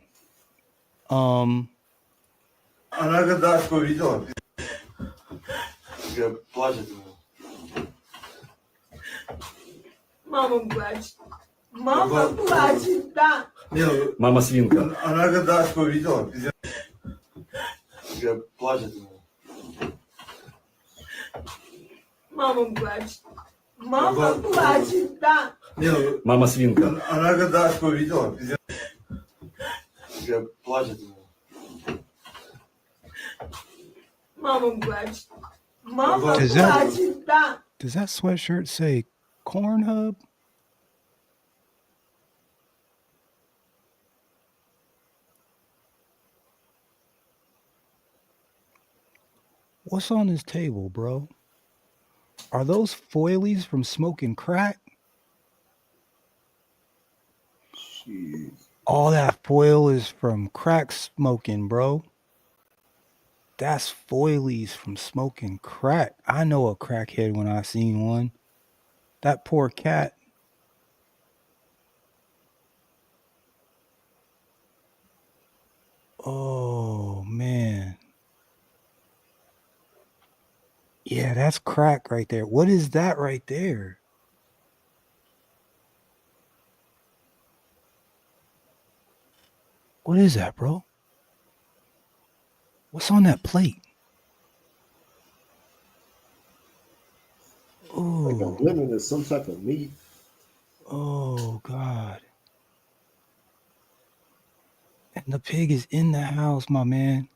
How you doing? Good, pleasure to me. Мама плачет. Мама плачет, да. Мама свинка. Она когда увидела, пиздец. Плачет. Мама плачет. Мама плачет, да. Мама свинка. Она когда увидела, пиздец. Плачет. Mama плачет. Mama Does that- плачет, да. Does that sweatshirt say Corn Hub? What's on this table, bro? Are those foilies from smoking crack? Jeez. All that foil is from crack smoking, bro. That's foilies from smoking crack. I know a crackhead when I seen one. That poor cat. Oh, man. Yeah, that's crack right there. What is that right there? What is that, bro? What's on that plate? Like a Oh, lemon is some type of meat. oh, God. And the pig is in the house, my man.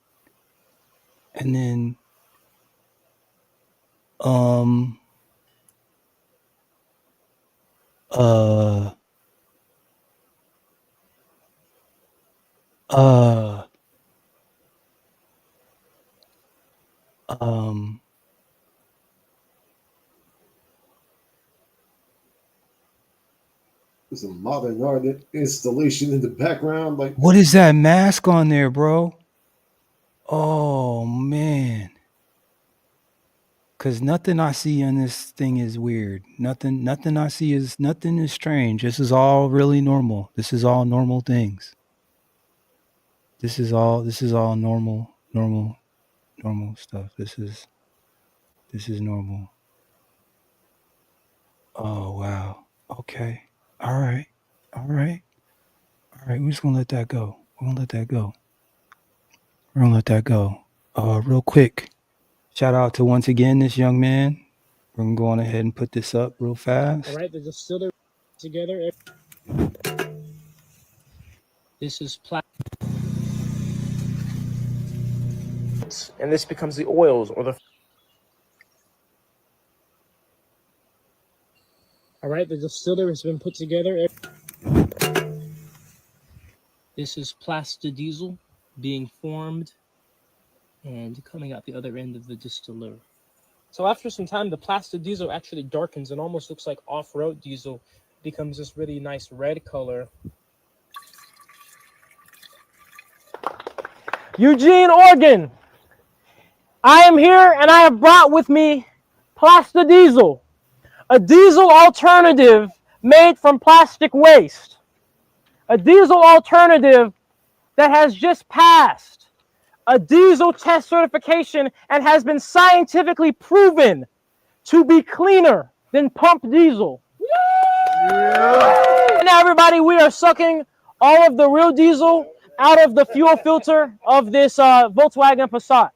And then, um, uh, um, There's a modern art installation in the background. Like, what is that mask on there, bro? Oh, man. Cause nothing I see on this thing is weird. Nothing I see is nothing is strange. This is all really normal. This is all normal things. This is all normal stuff. This is normal. Oh wow. Okay. All right. We're just gonna let that go. We're gonna let that go. Real quick. Shout out to once again this young man. We're gonna go on ahead and put this up real fast. All right, they're just still together. This is and this becomes the oils or the. all right. The distiller has been put together. This is plastidiezel being formed and coming out the other end of the distiller. So after some time, the plastidiezel actually darkens and almost looks like off-road diesel. Becomes this really nice red color. Eugene, Oregon. I am here and I have brought with me plastidiezel, a diesel alternative made from plastic waste. A diesel alternative that has just passed a diesel test certification and has been scientifically proven to be cleaner than pump diesel. Yeah. Now, everybody, we are sucking all of the real diesel out of the fuel filter of this Volkswagen Passat.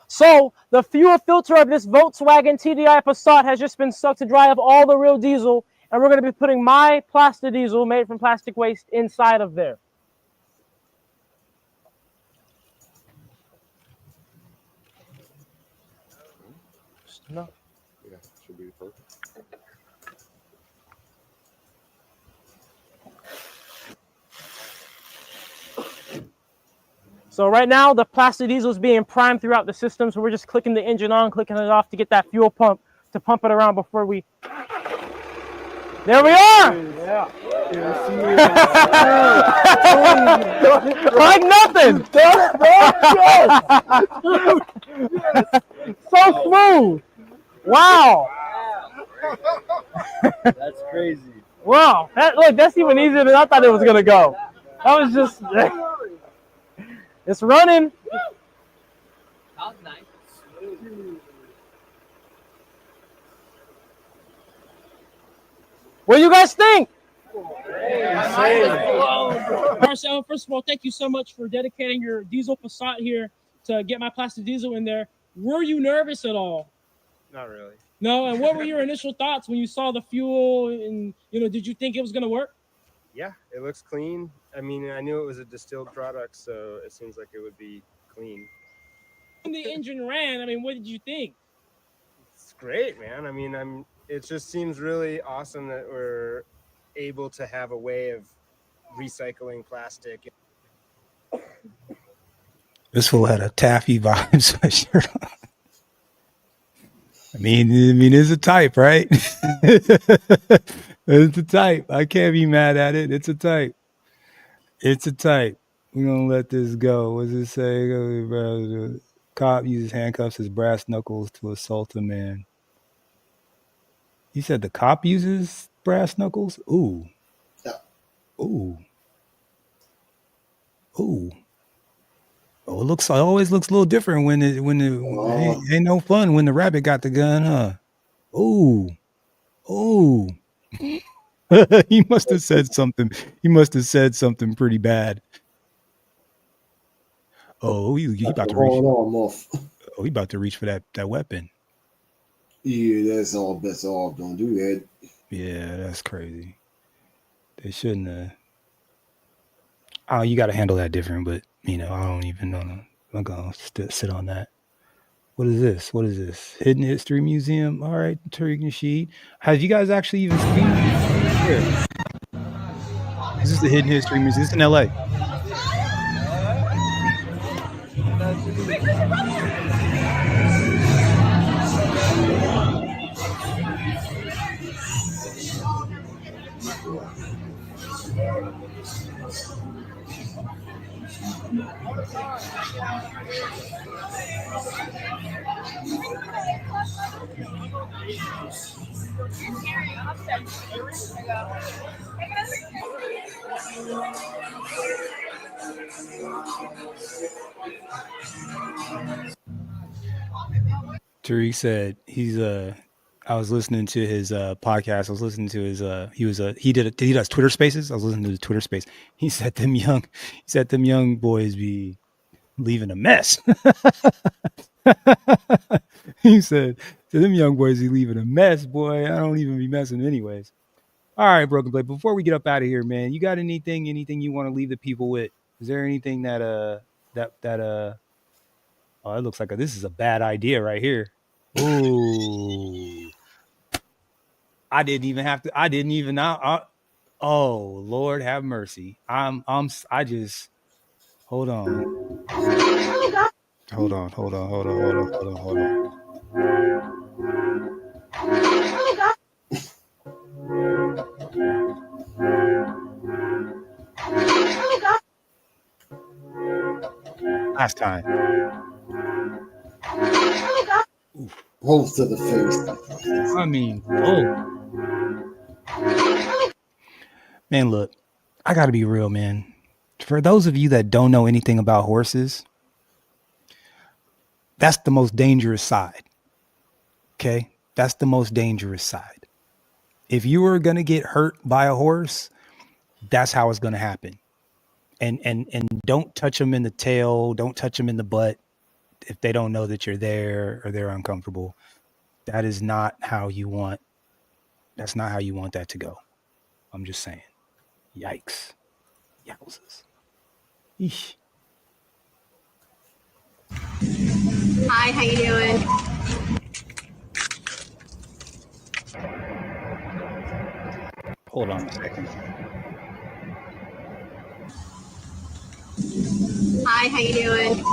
So the fuel filter of this Volkswagen TDI Passat has just been sucked to dry of all the real diesel, and we're going to be putting my plastidiezel made from plastic waste inside of there. Just enough. Yeah, should be perfect. So right now, the plastidiezel is being primed throughout the system, so we're just clicking the engine on, clicking it off to get that fuel pump, to pump it around before we... There we are! Yeah. Like nothing! So smooth! Wow! That's crazy. Wow, that's even easier than I thought it was gonna go. That was just... It's running. What do you guys think? Marcel, first of all, thank you so much for dedicating your diesel Passat here to get my plastic diesel in there. Were you nervous at all? Not really. No, and what were your initial thoughts when you saw the fuel and, did you think it was going to work? Yeah, it looks clean. I mean, I knew it was a distilled product, so it seems like it would be clean. When the engine ran, I mean, what did you think? It's great, man. I mean, it just seems really awesome that we're able to have a way of recycling plastic. This fool had a taffy vibe sweatshirt on. I mean, it's a type, right? It's a type. I can't be mad at it. It's a type. It's a type. We're gonna let this go. What does it say? Cop uses handcuffs as brass knuckles to assault a man. He said the cop uses brass knuckles? Ooh. Yeah. Ooh. Ooh. Oh, it always looks a little different when ain't no fun when the rabbit got the gun, huh? Ooh. Ooh. He must have said something. He must have said something pretty bad. Oh, he about to reach. Oh, he about to reach for that weapon. Yeah, that's all bets off. Don't do that. Yeah, that's crazy. They shouldn't have. Oh, you got to handle that different, but I don't even know. I'm gonna sit on that. What is this? What is this? Hidden History Museum. All right, Tariq Nasheed. Have you guys actually even seen here? This is the Hidden History Museum. It's in LA. Tariq said I was listening to his podcast. I was listening to his he does Twitter Spaces. I was listening to the Twitter Space. He said them young boys be leaving a mess. He said them young boys be leaving a mess, boy. I don't even be messing anyways. All right, Broken Blade. Before we get up out of here, man, you got anything you want to leave the people with? Is there anything that oh, it looks like this is a bad idea right here. Ooh. I didn't even oh, Lord have mercy. I just hold on. Hold on. Last time. Both to the face. I mean, man, look, I got to be real, man. For those of you that don't know anything about horses, that's the most dangerous side. Okay? That's the most dangerous side. If you are going to get hurt by a horse, that's how it's going to happen. And don't touch them in the tail. Don't touch them in the butt if they don't know that you're there or they're uncomfortable. That is not how you want. That's not how you want that to go. I'm just saying. Yikes. Yowzers. Eesh. Hi, how you doing? Hold on a second. Hi, how you doing?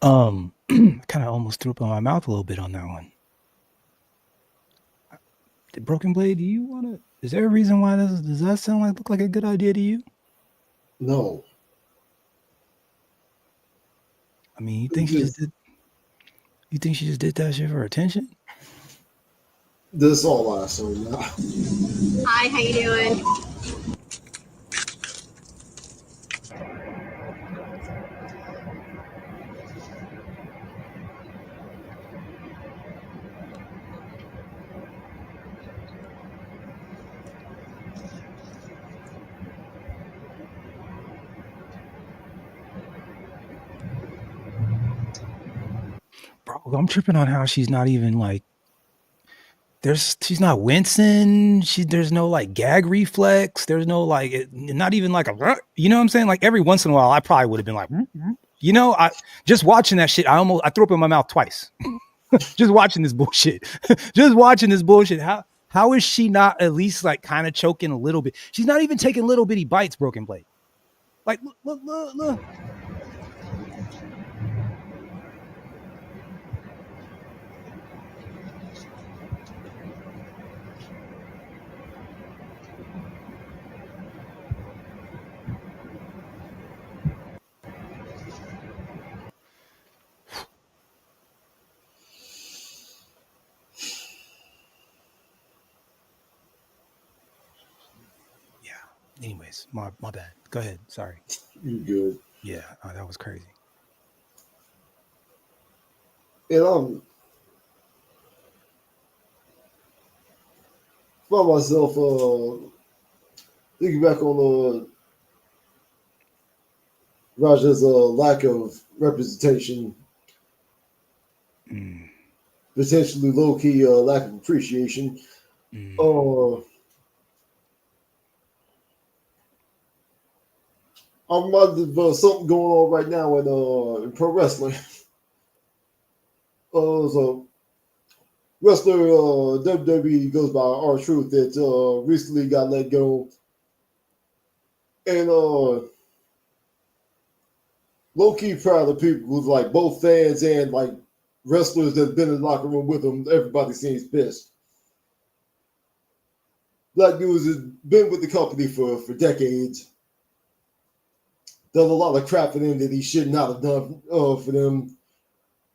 Kind of almost threw up in my mouth a little bit on that one. Did Broken Blade, do you want to? Is there a reason why does that look like a good idea to you? No. I mean, you think she just did? You think she just did that shit for attention? This all I assume now. Hi, how you doing? Bro, I'm tripping on how she's not even like. She's not wincing. There's no like gag reflex. There's no like, not even like a, you know what I'm saying? Like every once in a while, I probably would have been like, you know, I just watching that shit. I threw up in my mouth twice. Just watching this bullshit. Just watching this bullshit. How is she not at least like kind of choking a little bit? She's not even taking little bitty bites, Broken Blade. Like, look. Anyways, my bad. Go ahead. Sorry. You good. Yeah, that was crazy. And found myself thinking back on Rajah's lack of representation, potentially low-key lack of appreciation. I'm reminded of something going on right now in pro wrestling. There's a wrestler, WWE goes by R-Truth, that recently got let go. And low-key proud of people who's like both fans and like wrestlers that have been in the locker room with him. Everybody seems pissed. Black dude has been with the company for decades. Done a lot of crap for them that he should not have done for them,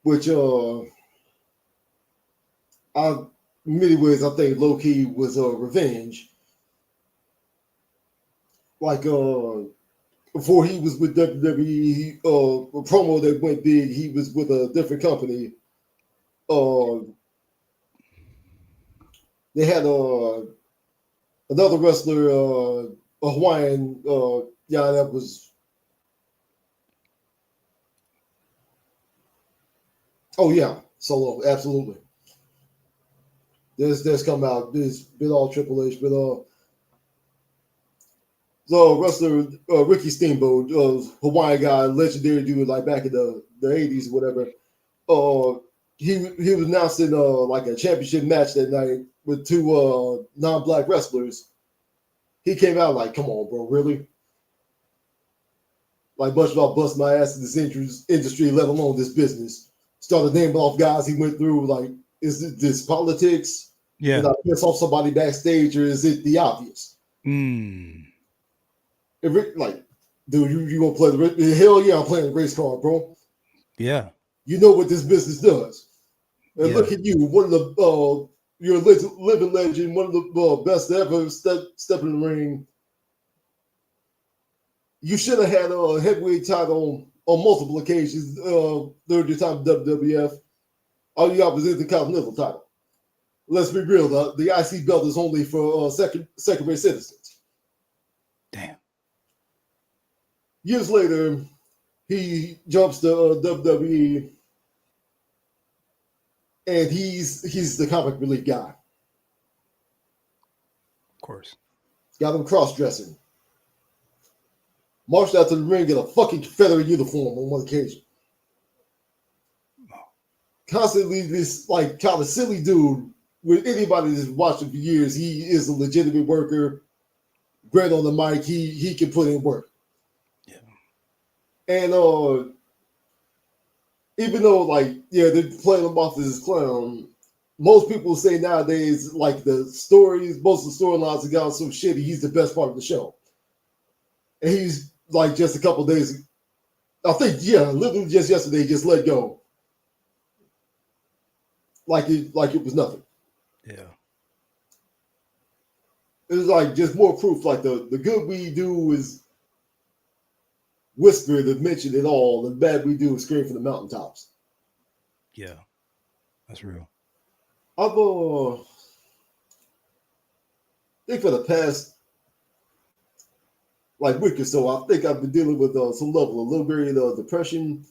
which in many ways I think low-key was revenge. Like before he was with WWE, a promo that went big, he was with a different company. They had another wrestler, a Hawaiian, that was. Oh yeah, Solo, absolutely. There's come out. There's been all Triple H, but so wrestler Ricky Steamboat, Hawaiian guy, legendary dude, like back in the 80s, whatever. He was announcing like a championship match that night with two non-black wrestlers. He came out like, "Come on, bro, really?" Like, much about bust my ass in this industry, let alone this business. Started naming off guys he went through. Like, is this politics? Yeah. Did I piss off somebody backstage, or is it the obvious? If it, like, dude, you gonna play the hell yeah, I'm playing the race card, bro. Yeah. You know what this business does. And look at you, one of the you're a living legend, one of the best ever step in the ring. You should have had a heavyweight title on multiple occasions during your time at WWF. All you got was the Intercontinental title. Let's be real, the IC belt is only for second-rate citizens. Damn. Years later, he jumps to WWE, and he's the comic relief guy. Of course. Got him cross-dressing. Marched out to the ring in a fucking Confederate uniform on one occasion. Constantly this like kind of silly dude. With anybody that's watched him for years, he is a legitimate worker. Great on the mic. He can put in work. Yeah. And even though, like, yeah, they're playing him off as this clown, most people say nowadays, like, the stories, most of the storylines have gotten so shitty, he's the best part of the show. And he's, like, just a couple days, I think, yeah, literally just yesterday, just let go. Like it was nothing. Yeah. It was like just more proof, like the good we do is whispered and mentioned it all, and the bad we do is scream from the mountaintops. Yeah. That's real. I've I think for the past like week or so, I think I've been dealing with some level of little bit of depression.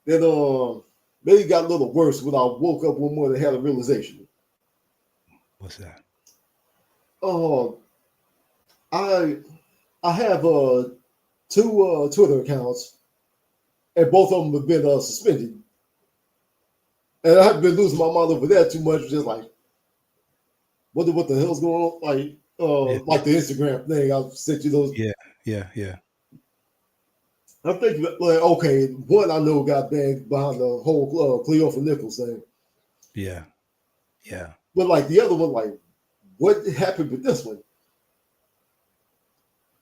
Then maybe got a little worse when I woke up one morning and had a realization. What's that? I have two Twitter accounts, and both of them have been suspended. And I haven't been losing my mind over that too much. Just like, what the hell's going on? Like the Instagram thing. I've sent you those. Yeah. I'm thinking, like, okay, one I know got banned behind the whole Cleopa Nichols thing. Yeah. But like the other one, like, what happened with this one?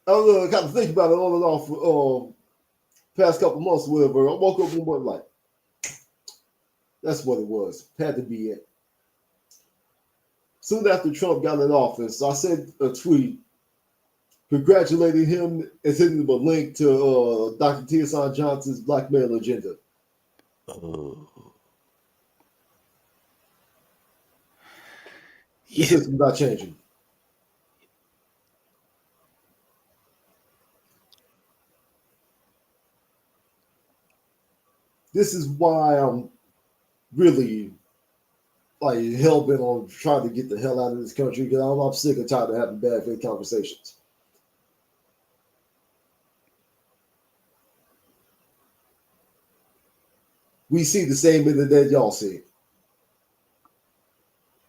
I was kind of thinking about it on and off past couple months or whatever. I woke up one morning like, that's what it was. Had to be it. Soon after Trump got in office, I sent a tweet congratulating him and sending him a link to Dr. T.S.I. Johnson's blackmail agenda. Oh. The system's not changing. This is why I'm really like hell-bent on trying to get the hell out of this country, because I'm sick and tired of having bad faith conversations. We see the same internet y'all see.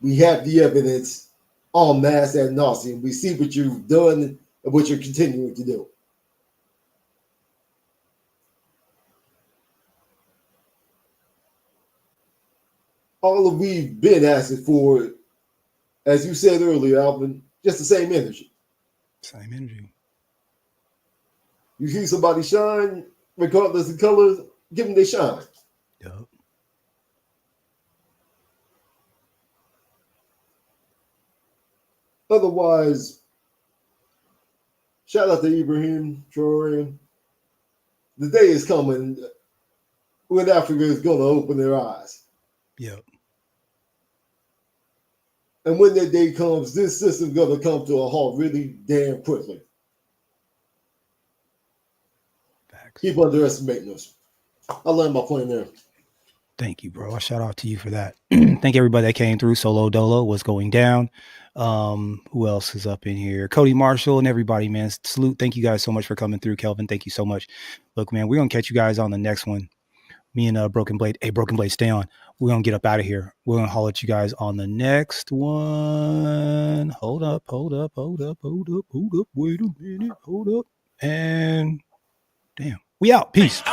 We have the evidence en masse ad nauseum. We see what you've done and what you're continuing to do. All of we've been asking for, as you said earlier, Alvin, just the same energy. Same energy. You see somebody shine, regardless of colors, give them their shine. Yep. Otherwise, shout out to Ibrahim Traore. The day is coming when Africa is going to open their eyes. Yep. And when that day comes, this system's going to come to a halt really damn quickly. Facts. Keep underestimating us. I'll land my plane there. Thank you, bro. I shout out to you for that. Thank everybody that came through. Solo Dolo, what's going down? Who else is up in here? Cody Marshall and everybody, man. Salute. Thank you guys so much for coming through. Kelvin, thank you so much. Look, man, we're going to catch you guys on the next one. Me and Broken Blade. Hey, Broken Blade, stay on. We're going to get up out of here. We're going to holler at you guys on the next one. Hold up. Wait a minute. Hold up. And damn. We out. Peace.